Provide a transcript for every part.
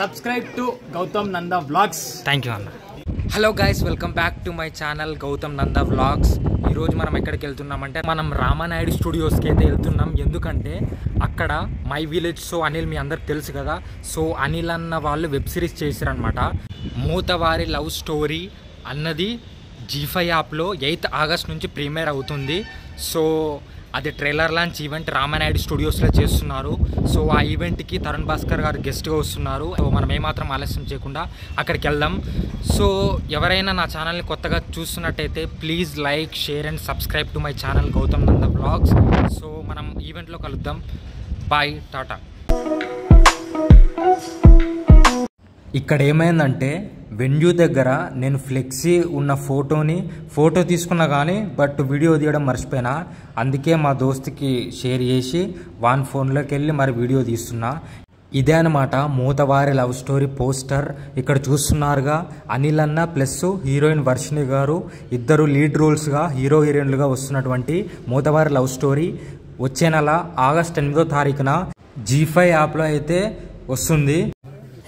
subscribe to Gautam Nanda Vlogs. Thank you Anna. Hello guys, welcome back to my channel Gautam Nanda Vlogs. ఈ రోజు మనం ఎక్కడికి వెళ్తున్నామంటే మనం రామానాయుడు స్టూడియోస్కి అయితే వెళ్తున్నాం. ఎందుకంటే అక్కడ మై విలేజ్ షో అనిల్ మీ అందరికి తెలుసు కదా. సో అనిల్ అన్న వాళ్ళు వెబ్ సిరీస్ చేశారనమాట. మూతవారి లవ్ స్టోరీ అన్నది G5 యాప్లో 8th ఆగస్ట్ నుంచి ప్రీమియర్ అవుతుంది. సో అది ట్రైలర్ లాంచ్ ఈవెంట్ రామానాయుడు స్టూడియోస్లో చేస్తున్నారు. సో ఆ ఈవెంట్కి తరుణ్ భాస్కర్ గారు గెస్ట్గా వస్తున్నారు. సో మనం ఏమాత్రం ఆలస్యం చేయకుండా అక్కడికి వెళ్దాం. సో ఎవరైనా నా ఛానల్ని కొత్తగా చూస్తున్నట్టయితే please like, share and subscribe to my channel Gautam Nanda blogs. So మనం ఈవెంట్లో కలుద్దాం. Bye, tata. ఇక్కడ ఏమైందంటే వెన్యూ దగ్గర నేను ఫ్లెక్సీ ఉన్న ఫోటో తీసుకున్నా కానీ వీడియో తీయడం మర్చిపోయినా. అందుకే మా దోస్తుకి షేర్ చేసి వాన్ ఫోన్లోకి వెళ్ళి మరి వీడియో తీస్తున్నా. ఇదే అనమాట మూతవారి లవ్ స్టోరీ పోస్టర్. ఇక్కడ చూస్తున్నారుగా అనిల్ అన్న ప్లస్ హీరోయిన్ వర్షిణి గారు ఇద్దరు లీడ్ రోల్స్గా హీరో హీరోయిన్లుగా వస్తున్నటువంటి మూతవారి లవ్ స్టోరీ వచ్చే నెల ఆగస్ట్ 8వ తారీఖున G5 యాప్లో అయితే వస్తుంది.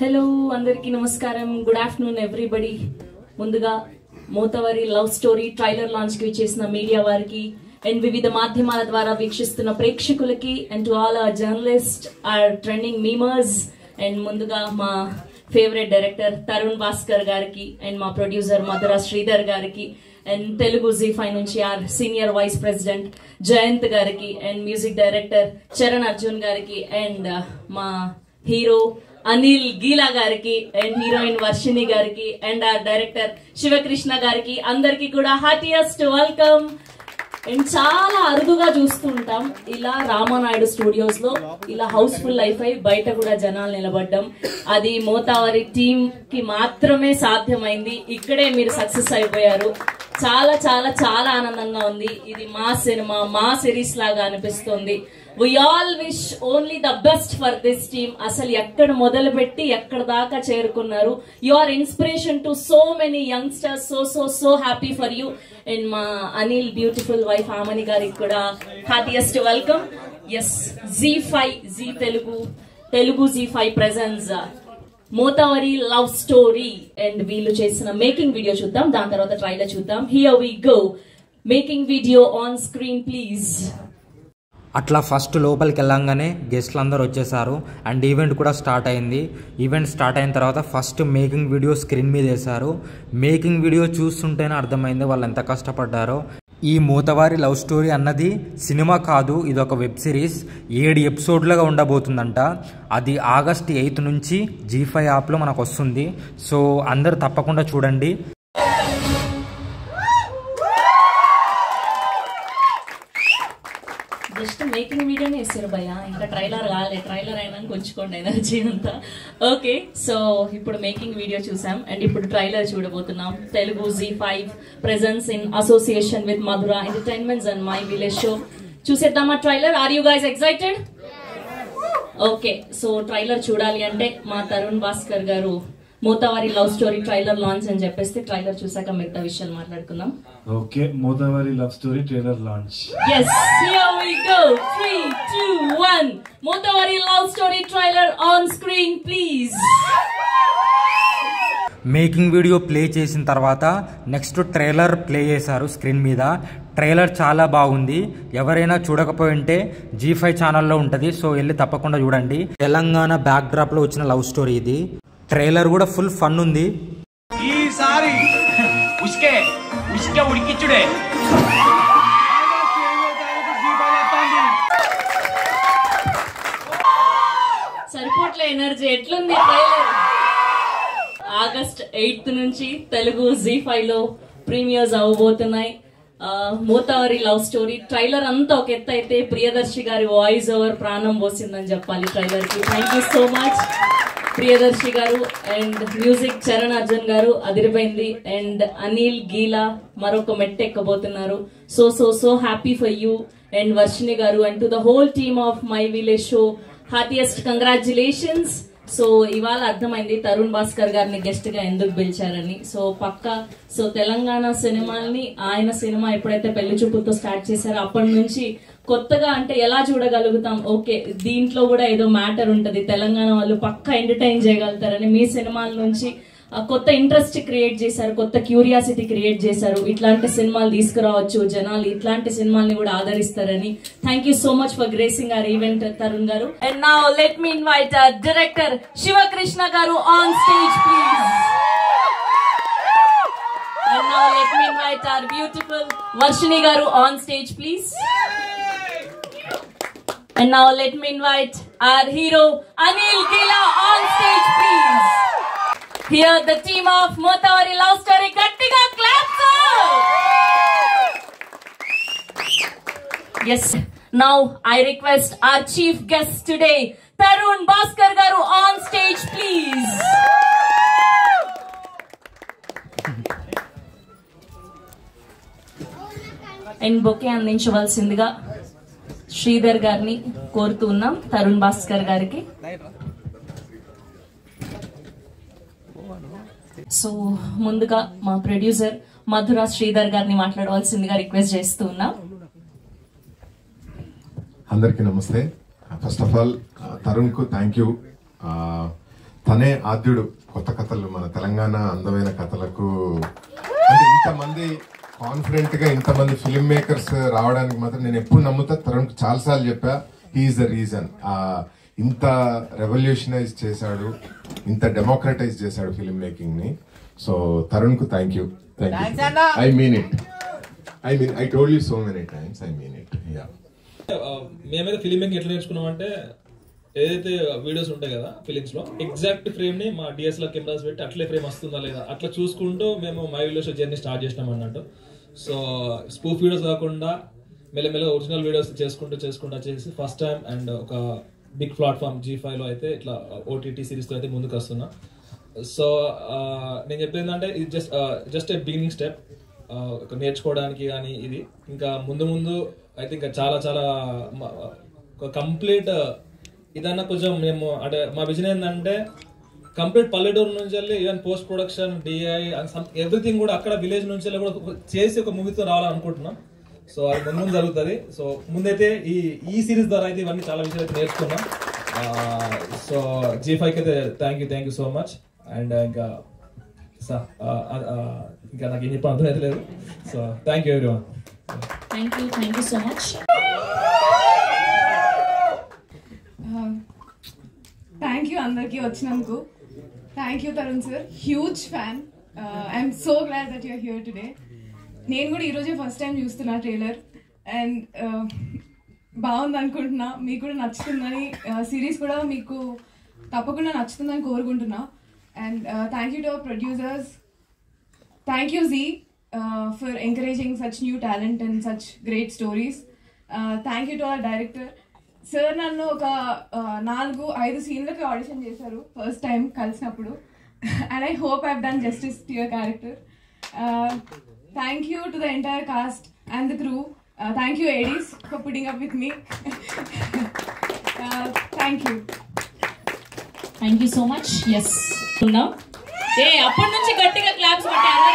హలో అందరికీ నమస్కారం, గుడ్ ఆఫ్టర్నూన్ ఎవ్రీబడి. ముందుగా మూతవారి లవ్ స్టోరీ ట్రైలర్ లాంచ్ కి చేసిన మీడియా వారికి అండ్ వివిధ మాధ్యమాల ద్వారా వీక్షిస్తున్న ప్రేక్షకులకి and to all our journalist, our trending memers and ముందుగా మా ఫేవరెట్ డైరెక్టర్ తరుణ్ భాస్కర్ గారికి అండ్ మా ప్రొడ్యూసర్ మధురా శ్రీధర్ గారికి అండ్ తెలుగు Z5 నుంచి our senior vice president Jayant గారికి and music director Charan Arjun గారికి అండ్ మా హీరో అనిల్ గీలా గారికి అండ్ హీరోయిన్ వర్షిణి గారికి అండ్ ఆ డైరెక్టర్ శివకృష్ణ గారికి అందరికి కూడా హార్టియెస్ట్ వెల్కమ్. అండ్ చాలా అరుదుగా చూస్తూ ఉంటాం ఇలా రామానాయుడు స్టూడియోస్ లో ఇలా హౌస్ఫుల్ అయిపోయి బయట కూడా జనాలు నిలబడ్డం. అది మోతావారి టీమ్ కి మాత్రమే సాధ్యమైంది. ఇక్కడే మీరు సక్సెస్ అయిపోయారు. చాలా చాలా చాలా ఆనందంగా ఉంది. ఇది మా సినిమా, మా సిరీస్ లాగా అనిపిస్తుంది. We all wish only the best for this team. అసలు ఎక్కడ మొదలు పెట్టి ఎక్కడ దాకా చేరుకున్నారు. You are inspiration to so many youngsters. So happy for you. And మా అనిల్ బ్యూటిఫుల్ వైఫ్ ఆమని గారికి కూడా heartiest welcome. Yes, Z5 Telugu Z5 presents Mothevari love story and వీళ్ళు చేసిన మేకింగ్ వీడియో చూద్దాం. దాని తర్వాత ట్రైలర్ చూద్దాం. Here we go. Making video on screen please. అట్లా ఫస్ట్ లోపలికి వెళ్ళంగానే గెస్ట్లు అందరూ వచ్చేసారు అండ్ ఈవెంట్ కూడా స్టార్ట్ అయింది. ఈవెంట్ స్టార్ట్ అయిన తర్వాత ఫస్ట్ మేకింగ్ వీడియో స్క్రీన్ మీద వేశారు. మేకింగ్ వీడియో చూస్తుంటేనే అర్థమైంది వాళ్ళు ఎంత కష్టపడ్డారో. ఈ మూతవారి లవ్ స్టోరీ అన్నది సినిమా కాదు, ఇది ఒక వెబ్ సిరీస్. 7 ఎపిసోడ్లుగా ఉండబోతుందంట. అది ఆగస్ట్ 8 నుంచి G5 యాప్లో మనకు వస్తుంది. సో అందరూ తప్పకుండా చూడండి. జస్ట్ మేకింగ్ వీడియోనే ఇస్తారు భయ్య, ఇంకా ట్రైలర్ కాలే. ట్రైలర్ అయినా కొంచుకోండి ఎనర్జీ అంతా. ఓకే, సో ఇప్పుడు మేకింగ్ వీడియో చూసాం అండ్ ఇప్పుడు ట్రైలర్ చూడబోతున్నాం. Telugu Z5 presents in association with Madhura entertainments and my village show. చూసేద్దామా trailer? Are you guys excited? Okay, so trailer చూడాలి అంటే మా తరుణ్ భాస్కర్ గారు Mothevari love story trailer launch అని చెప్పేస్తే ట్రైలర్ చూసాక మిగతా విషయాలు మాట్లాడుకుందాం. Okay, Mothevari love story trailer launch. yes, here we go. 3, 2, 1. మూతవారి love story trailer on screen please. Making video play చేసిన తర్వాత నెక్స్ట్ ట్రైలర్ ప్లే చేశారు స్క్రీన్ మీద. ట్రైలర్ చాలా బాగుంది. ఎవరైనా చూడకపోయి ఉంటే G5 ఛానల్లో ఉంటుంది. సో వెళ్ళి తప్పకుండా చూడండి. తెలంగాణ బ్యాక్ డ్రాప్ లో వచ్చిన లవ్ స్టోరీ ఇది. ట్రైలర్ కూడా ఫుల్ ఫన్ ఉంది. ఈసారి ఉడికిచ్చుడే. సరిపోట్లే ఎనర్జీ. ఎట్లుంది ట్రైలర్? ఆగస్ట్ 8 నుంచి తెలుగు Z5 లో ప్రీమియర్స్ అవ్వబోతున్నాయి. మూతవారి లవ్ స్టోరీ ట్రైలర్ అంతా ఒక ఎత్తు అయితే ప్రియదర్శి గారి వాయిస్ ఓవర్ ప్రాణం పోసిందని చెప్పాలి ట్రైలర్ కి. Thank you so much Priyadarshi గారు. అండ్ మ్యూజిక్ చరణ్ అర్జున్ గారు అదిరిపోయింది. అండ్ అనిల్ గీలా మరొక మెట్టు ఎక్కబోతున్నారు. So happy for you and Varshini గారు and to the whole team of my village show heartiest congratulations. So ఇవాళ అర్థమైంది తరుణ్ భాస్కర్ గారిని గెస్ట్ గా ఎందుకు పిలిచారని. సో తెలంగాణ సినిమాల్ని ఆయన సినిమా ఎప్పుడైతే పెళ్లి చూపులతో స్టార్ట్ చేశారో అప్పటి నుంచి కొత్తగా అంటే ఎలా చూడగలుగుతాం, ఓకే దీంట్లో కూడా ఏదో మ్యాటర్ ఉంటది, తెలంగాణ వాళ్ళు పక్కా ఎంటర్టైన్ చేయగలుగుతారని మీ సినిమాల నుంచి కొత్త ఇంట్రెస్ట్ క్రియేట్ చేశారు, కొత్త క్యూరియాసిటీ క్రియేట్ చేశారు. ఇట్లాంటి సినిమాలు తీసుకురావచ్చు, జనాలు ఇట్లాంటి సినిమాల్ని కూడా ఆదరిస్తారని. Thank you so much for gracing our event Tarun గారు. And now let me invite director Shivakrishna గారు on stage please. And now let me invite our beautiful Varshini garu on stage please. And now let me invite our hero Anil Gila on stage please. Here the team of Motavari Love Story Gattiga claps. Yes, now I request our chief guest today Tarun Bhaskar garu on stage please. And bouquet అందించవలసిందిగా శ్రీధర్ గారిని కోరుతూ ఉన్నాం, తరుణ్ భాస్కర్ గారికి. So ముందుగా మా producer Madhura Sridhar గారిని మాట్లాడవలసిందిగా request చేస్తూ ఉన్నాం. అందరికీ నమస్తే. ఫస్ట్ ఆఫ్ ఆల్ తరుణ్ కు థ్యాంక్ యూ. తనే ఆద్యుడు కొత్త కథలు, మన తెలంగాణ అందమైన కథలకు. అంటే ఇంతమంది కాన్ఫిడెంట్ గా ఇంతమంది ఫిల్మ్ మేకర్స్ రావడానికి మాత్రం నేను ఎప్పుడు నమ్ముతా. తరుణ్ చాలాసార్లు చెప్పా, హీఈస్ ద రీజన్. ఇంత రెవల్యూషనైజ్ చేశాడు, ఇంత డెమోక్రటైజ్ చేశాడు ఫిల్మ్ మేకింగ్ ని. సో తరుణ్ కు thank you. I mean it. I told you so many times. I mean it. మేమైతే ఫిల్మ్ మేకింగ్ ఎట్లా నేర్చుకున్నాం అంటే, ఏదైతే వీడియోస్ ఉంటాయి కదా ఫిలిమ్స్ లో, ఎగ్జాక్ట్ ఫ్రేమ్ ని మా డిఎస్ఎల్ఆర్ కెమెరాస్ పెట్టి అట్లే ఫ్రేమ్ వస్తుందా లేదా అట్లా చూసుకుంటూ మేము మై విలేజ్ జర్నీ స్టార్ట్ చేసినాం అన్నట్టు. సో స్పూఫ్ వీడియోస్ కాకుండా మెల్లమెల్ల ఒరిజినల్ వీడియోస్ చేసుకుంటూ చేసి ఫస్ట్ టైం అండ్ ఒక బిగ్ ప్లాట్ఫామ్ G5 లో అయితే ఇట్లా ఓటీటీ సిరీస్ తో అయితే ముందుకు వస్తున్నా. సో నేను చెప్పేది ఏంటంటే ఇది జస్ట్ ఏ బిగినింగ్ స్టెప్ నేర్చుకోవడానికి. కానీ ఇది ఇంకా ముందు అయితే ఇంకా చాలా కంప్లీట్ ఇదన్నా కొంచెం మేము అంటే మా విజన్ ఏంటంటే కంప్లీట్ పల్లెటూరు నుంచి వెళ్ళి even post production DI everything కూడా అక్కడ విలేజ్ నుంచి వెళ్ళి కూడా చేసి ఒక మూవీతో రావాలనుకుంటున్నాం. సో అది ముందు జరుగుతుంది. సో ముందైతే ఈ సిరీస్ ద్వారా అయితే ఇవన్నీ చాలా విషయాలు అయితే నేర్చుకున్నాం. సో G5కి అయితే thank you so much. And ఇంకా నాకు ఏం చెప్పాలి అర్థం అయితే లేదు. So thank you everyone. Thank you so much. Thank you అందరికీ వచ్చినందుకు. Thank you Tarun sir, huge fan. I'm so glad that you're here today. నేను కూడా ఈరోజే ఫస్ట్ టైం చూస్తున్నా ట్రైలర్ అండ్ బాగుంది అనుకుంటున్నా, మీకు కూడా నచ్చుతుందని, సిరీస్ కూడా మీకు తప్పకుండా నచ్చుతుందని కోరుకుంటున్నా. And thank you to our producers. Thank you జీ for encouraging such new talent and such great stories. Thank you to our director sir. నన్ను ఒక 4-5 సీన్లకి ఆడిషన్ చేశారు ఫస్ట్ టైం కలిసినప్పుడు. And I hope I have done justice to your character. Thank you to the entire cast and the crew. Thank you ADs for putting up with me. Thank you. Thank you so much. Yes ఉన్నాం అప్పటి నుంచి గట్టిగా claps కొట్టారు.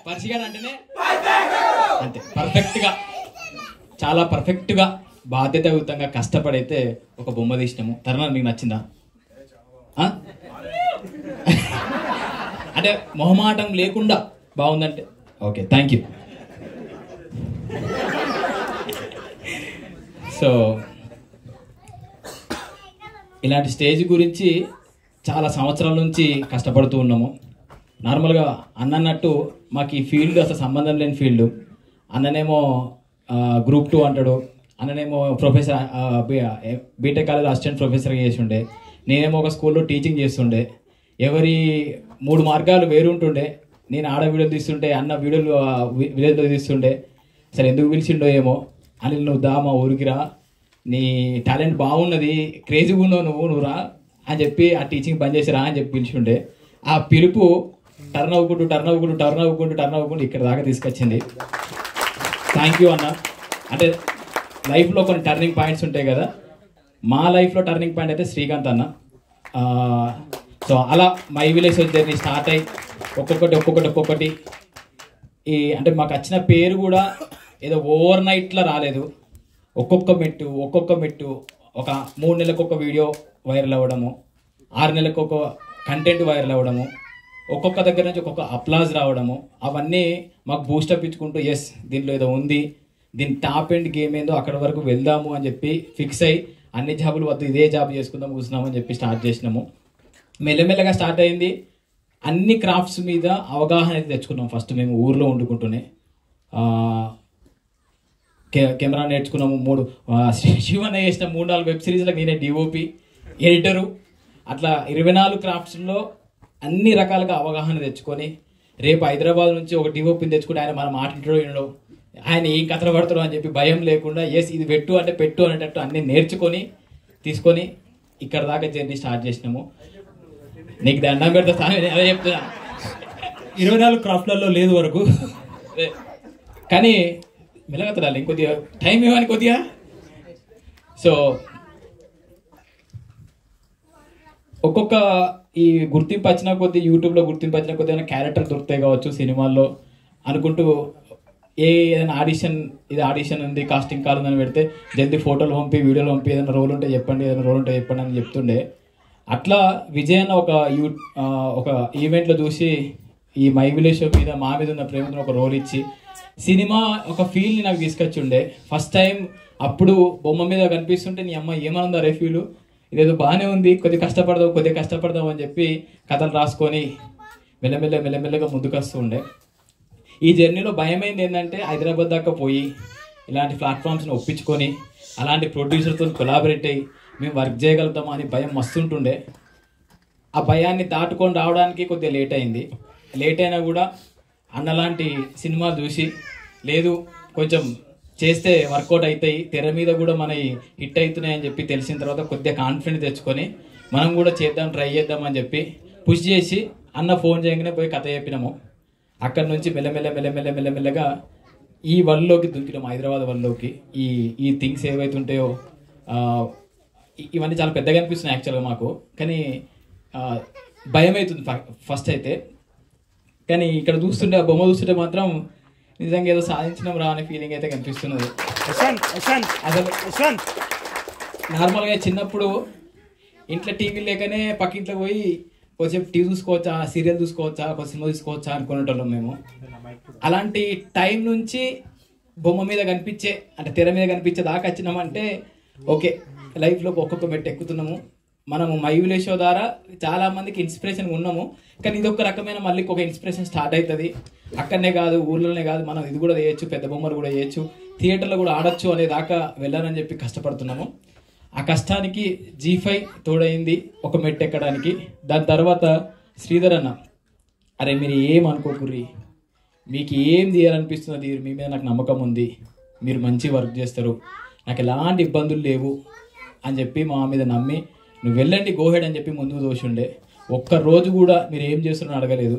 పర్సిగాడు అంటేనే అంతే perfect గా, చాలా perfect గా బాధ్యతాయుతంగా కష్టపడైతే ఒక బొమ్మ తీసినాము. తరుణ్ మీకు నచ్చిందా? అంటే మొహమాటం లేకుండా బాగుందంటే ఓకే, థ్యాంక్ యూ. సో ఇలాంటి స్టేజ్ గురించి చాలా సంవత్సరాల నుంచి కష్టపడుతూ ఉన్నాము. నార్మల్గా అన్నట్టు మాకు ఈ ఫీల్డ్ అసలు సంబంధం లేని ఫీల్డ్. అన్ననేమో గ్రూప్ 2 అంటాడు, అన్ననేమో ప్రొఫెసర్ బీటెక్ కాలేజ్ అసిస్టెంట్ ప్రొఫెసర్గా చేసి ఉండే, నేనేమో ఒక స్కూల్లో టీచింగ్ చేస్తుండే. ఎవరి 3 మార్గాలు వేరుంటుండే. నేను ఆడ వీడియోలు తీస్తుంటే, అన్న వీడియోలు విలేజ్లో తీస్తుండే. సరే ఎందుకు పిలిచిండో ఏమో, అని నువ్వు దా మా ఊరికి రా, నీ టాలెంట్ బాగున్నది, క్రేజీగా ఉన్నావు నువ్వు రా అని చెప్పి ఆ టీచింగ్ బంద్ చేసి రా అని చెప్పి పిలిచిండే. ఆ పిలుపు టర్న్ అవ్వకుంటూ ఇక్కడ దాకా తీసుకొచ్చింది. థ్యాంక్ యూ అన్న. అంటే లైఫ్లో కొన్ని టర్నింగ్ పాయింట్స్ ఉంటాయి కదా, మా లైఫ్లో టర్నింగ్ పాయింట్ అయితే శ్రీకాంత్ అన్న. సో అలా మై విలేజ్ జర్నీ స్టార్ట్ అయ్యి ఒక్కొక్కటి అంటే మాకు వచ్చిన పేరు కూడా ఏదో ఓవర్ నైట్లో రాలేదు. ఒక్కొక్క మెట్టు ఒక 3 నెలలకు ఒక వీడియో వైరల్ అవ్వడము, 6 నెలలకు ఒక కంటెంట్ వైరల్ అవ్వడము, ఒక్కొక్క దగ్గర నుంచి ఒక్కొక్క అప్లాజ్ రావడము, అవన్నీ మాకు బూస్టప్ ఇచ్చుకుంటూ ఎస్ దీంట్లో ఏదో ఉంది, దీని టాప్ ఎండ్ గేమ్ ఏందో అక్కడ వరకు వెళ్దాము అని చెప్పి ఫిక్స్ అయ్యి అన్ని జాబులు వద్దు ఇదే జాబ్ చేసుకుందాం కూర్చున్నామని చెప్పి స్టార్ట్ చేసినాము. మెల్లమెల్లగా స్టార్ట్ అయింది. అన్ని క్రాఫ్ట్స్ మీద అవగాహన అయితే తెచ్చుకున్నాం. ఫస్ట్ మేము ఊర్లో వండుకుంటూనే కెమెరా నేర్చుకున్నాము. 3 శివన్న చేసిన 3-4 వెబ్ సిరీస్లకు నేనే డిఓపి, ఎడిటరు, అట్లా 24 క్రాఫ్ట్స్లో అన్ని రకాలుగా అవగాహన తెచ్చుకొని రేపు హైదరాబాద్ నుంచి ఒక డిఓపిని తెచ్చుకుంటే ఆయన మన మాట్లాడో ఆయన ఏం కథలు పడతారో అని చెప్పి భయం లేకుండా ఎస్ ఇది పెట్టు అంటే పెట్టు అనేటట్టు అన్ని నేర్చుకొని తీసుకొని ఇక్కడ దాకా జర్నీ స్టార్ట్ చేసినాము. నీకు దండం పెడతా అదే చెప్తున్నా, 24 క్రాఫ్ట్లలో లేదు వరకు కానీ మెల్లగతరాలి ఇంకొద్దిగా టైం ఇవ్వని కొద్దిగా. సో ఒక్కొక్క ఈ గుర్తింపు వచ్చిన కొద్ది, యూట్యూబ్లో గుర్తింపు వచ్చిన కొద్ది ఏమైనా క్యారెక్టర్ దొరుకుతాయి కావచ్చు సినిమాల్లో అనుకుంటూ ఏదైనా ఆడిషన్ ఉంది, కాస్టింగ్ కాల్ ఉందని పెడితే జల్దీ ఫోటోలు పంపి వీడియోలు పంపి ఏదైనా రోల్ ఉంటే చెప్పండి అని చెప్తుండే. అట్లా విజయ్ అన్న ఒక ఈవెంట్లో చూసి ఈ మై విలేజ్ షో మీద మా మీద ఉన్న ప్రేమతో ఒక రోల్ ఇచ్చి సినిమా ఒక ఫీల్ని నాకు తీసుకొచ్చిండే. ఫస్ట్ టైం అప్పుడు బొమ్మ మీద కనిపిస్తుంటే నీ అమ్మ ఏమనుందా రే ఫీలు, ఇదేదో బాగానే ఉంది, కొద్దిగా కష్టపడదాం అని చెప్పి కథలు రాసుకొని మెల్లమెల్లగా ముందుకు వస్తూ ఉండే. ఈ జర్నీలో భయమైంది ఏంటంటే హైదరాబాద్ దాకా పోయి ఇలాంటి ప్లాట్ఫామ్స్ని ఒప్పించుకొని అలాంటి ప్రొడ్యూసర్తో కొలాబరేట్ అయ్యి మేము వర్క్ చేయగలుగుతామా అని భయం మస్తుంటుండే. ఆ భయాన్ని దాటుకొని రావడానికి కొద్దిగా లేట్ అయింది. లేట్ అయినా కూడా అన్నలాంటి సినిమాలు చూసి లేదు కొంచెం చేస్తే వర్కౌట్ అవుతాయి, తెర మీద కూడా మన హిట్ అవుతున్నాయి అని చెప్పి తెలిసిన తర్వాత కొద్దిగా కాన్ఫిడెన్స్ తెచ్చుకొని మనం కూడా ట్రై చేద్దాం అని చెప్పి పుష్ చేసి అన్న ఫోన్ చేయగానే పోయి కథ చెప్పినాము. అక్కడ నుంచి మెల్లమెల్లగా ఈ వరల్డ్లోకి దుంకినాము, హైదరాబాద్ వరల్డ్లోకి. ఈ థింగ్స్ ఏవైతే ఉంటాయో ఇవన్నీ చాలా పెద్దగా అనిపిస్తున్నాయి యాక్చువల్గా మాకు, కానీ భయం అవుతుంది ఫస్ట్ అయితే. కానీ ఇక్కడ చూస్తుంటే ఆ బొమ్మ చూస్తుంటే మాత్రం నిజంగా ఏదో సాధించడం రా అనే ఫీలింగ్ అయితే కనిపిస్తున్నది. అసలు నార్మల్గా చిన్నప్పుడు ఇంట్లో టీవీ లేకనే పక్కింట్లో పోయి కొంచెం టీవీ చూసుకోవచ్చా, సీరియల్ చూసుకోవచ్చా, ఒక సినిమా చూసుకోవచ్చా అనుకునేటోళ్ళం మేము. అలాంటి టైం నుంచి బొమ్మ మీద కనిపించే అంటే తెర మీద కనిపించే దాకా వచ్చినామంటే ఓకే లైఫ్లో ఒక్కొక్క మెట్టు ఎక్కుతున్నాము. మనము మై విలేజ్ షో ద్వారా చాలా మందికి ఇన్స్పిరేషన్ ఉన్నాము, కానీ ఇది ఒక రకమైన మళ్ళీ ఒక ఇన్స్పిరేషన్ స్టార్ట్ అవుతుంది. అక్కడనే కాదు ఊర్లోనే కాదు, మనం ఇది కూడా చేయొచ్చు, పెద్ద బొమ్మలు కూడా చేయొచ్చు, థియేటర్లో కూడా ఆడొచ్చు అనే దాకా వెళ్ళాలని చెప్పి కష్టపడుతున్నాము. ఆ కష్టానికి G5 తోడైంది ఒక మెట్టు ఎక్కడానికి. దాని తర్వాత శ్రీధర్ అన్న, అరే మీరు ఏం అనుకోకుర్రి, మీకు ఏం చేయాలనిపిస్తున్నది, మీ మీద నాకు నమ్మకం ఉంది, మీరు మంచి వర్క్ చేస్తారు, నాకు ఎలాంటి ఇబ్బందులు లేవు అని చెప్పి మా మీద నమ్మి నువ్వు వెళ్ళండి గోహెడ్ అని చెప్పి ముందుకు దోషుండే. ఒక్కరోజు కూడా మీరు ఏం చేస్తున్నారో అడగలేదు.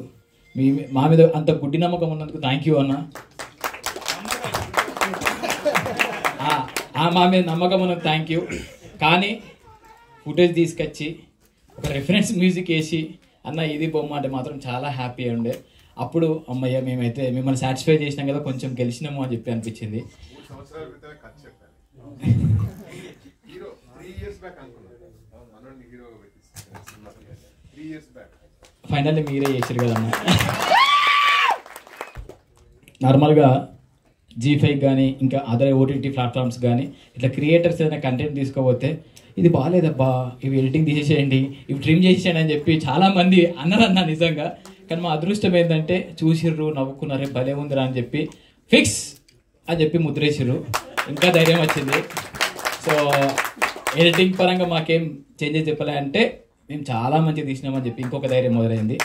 మా మీద అంత గుడ్డి నమ్మకం ఉన్నందుకు థ్యాంక్ యూ అన్న. మా మీద నమ్మకం ఉన్నందుకు థ్యాంక్ యూ. కానీ ఫుటేజ్ తీసుకొచ్చి ఒక రెఫరెన్స్ మ్యూజిక్ వేసి అన్న ఇది బొమ్మ అంటే మాత్రం చాలా హ్యాపీ ఉండే. అప్పుడు అమ్మయ్య మేమైతే మిమ్మల్ని సాటిస్ఫై చేసినాం కదా, కొంచెం గెలిచినాము అని చెప్పి అనిపించింది. ఫైనల్లీ మీరే చేశారు కదమ్మా. నార్మల్గా G5 కానీ ఇంకా అదర్ OTT ప్లాట్ఫామ్స్ కానీ ఇట్లా క్రియేటర్స్ ఏదైనా కంటెంట్ తీసుకోపోతే ఇది బాగాలేదబ్బా, ఇవి ఎడిటింగ్ తీసేసేయండి, ఇవి ట్రిమ్ చేసేయండి అని చెప్పి చాలామంది అన్నారన్నా నిజంగా. కానీ మా అదృష్టం ఏంటంటే చూసిర్రు, నవ్వుకున్నారే, భలే ఉందిరా అని చెప్పి ఫిక్స్ అని చెప్పి ముద్రేసిర్రు, ఇంకా ధైర్యం వచ్చింది. సో ఎడిటింగ్ పరంగా మాకేం చేంజెస్ చెప్పలే అంటే మేము చాలా మంచిగా తీసినామని చెప్పి ఇంకొక ధైర్యం మొదలైంది.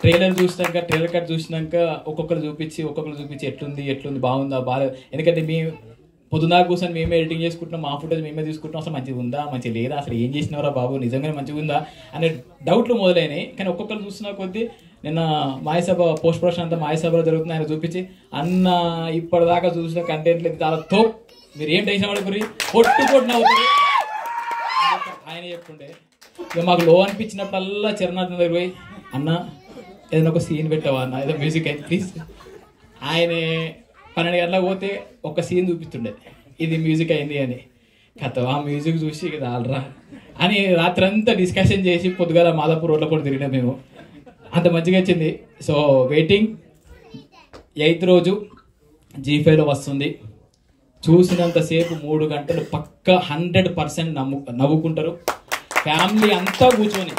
ట్రైలర్ కట్ చూసినాక ఒక్కొక్కరు చూపించి ఎట్లుంది బాగుందా బాగా, ఎందుకంటే మేము పొద్దున్నా కూర్చొని మేమే ఎడిటింగ్ చేసుకుంటున్నాం, మా ఫుటేజ్ మేమే తీసుకుంటున్నాం, అసలు మంచిగా ఉందా మంచిగా లేదా, అసలు ఏం చేసినారా బాబు నిజంగానే మంచిగా ఉందా అనే డౌట్లు మొదలైనాయి. కానీ ఒక్కొక్కరు చూస్తున్న కొద్దీ నిన్న మాయసభ పోస్ట్ ప్రొడక్షన్ అంతా మాయసభలో జరుగుతుంది, ఆయన చూపించి అన్న ఇప్పటిదాకా చూసిన కంటెంట్లు చాలా మీరు ఏం టెన్షన్ పడకూరి, కొట్టు నవ్వుతారు ఆయన చెప్పుకుంటే. ఇక మాకు లో అనిపించినప్పుడల్లా చరణార్థం దగ్గర పోయి, అన్న ఏదైనా ఒక సీన్ పెట్టావా అన్న, ఏదో మ్యూజిక్ అయితే ప్లీజ్. ఆయన 12 గంటలకు పోతే ఒక సీన్ చూపిస్తుండే, ఇది మ్యూజిక్ అయింది అని. కథ ఆ మ్యూజిక్ చూసి ఇది ఆల్రా అని రాత్రంతా డిస్కషన్ చేసి పొద్దుగాల మాదాపూర్ రోడ్ల కూడా తిరిగినాం మేము. అంత మంచిగా వచ్చింది. సో వెయిటింగ్ 8th రోజు G5లో వస్తుంది. చూసినంతసేపు 3 గంటలు పక్కా 100% నవ్వుకుంటారు ఫ్యామిలీ అంతా కూర్చొని.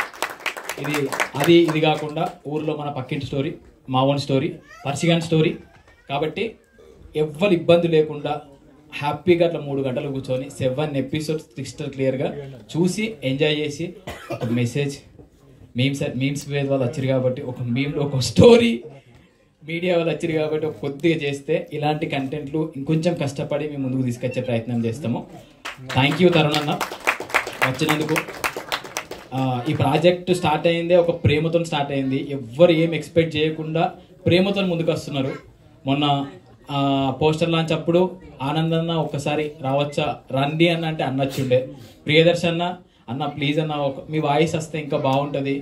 ఇది కాకుండా ఊర్లో మన పక్కింటి స్టోరీ, మావోన్ స్టోరీ, పర్షిగాన్ స్టోరీ. కాబట్టి ఎవ్వరు ఇబ్బంది లేకుండా హ్యాపీగా అట్లా 3 గంటలు కూర్చొని 7 ఎపిసోడ్స్ క్రిస్టల్ క్లియర్గా చూసి ఎంజాయ్ చేసి ఒక మెసేజ్ మీమ్స్ వాళ్ళు వచ్చారు కాబట్టి ఒక మీమ్లో ఒక స్టోరీ, మీడియా వాళ్ళు వచ్చారు కాబట్టి ఒక కొద్దిగా చేస్తే ఇలాంటి కంటెంట్లు ఇంకొంచెం కష్టపడి మేము ముందుకు తీసుకొచ్చే ప్రయత్నం చేస్తాము. థ్యాంక్ యూ తరుణ్ అన్న వచ్చినందుకు. ఈ ప్రాజెక్ట్ స్టార్ట్ అయిందే ఒక ప్రేమతో స్టార్ట్ అయింది. ఎవ్వరు ఏం ఎక్స్పెక్ట్ చేయకుండా ప్రేమతో ముందుకు వస్తున్నారు. మొన్న పోస్టర్ లాంచ్ అప్పుడు ఆనందన్న ఒక్కసారి రావచ్చా రండి అన్న అంటే అన్నచ్చుండే. ప్రియదర్శి అన్న ప్లీజ్ అన్న మీ వాయిస్ వస్తే ఇంకా బాగుంటుంది,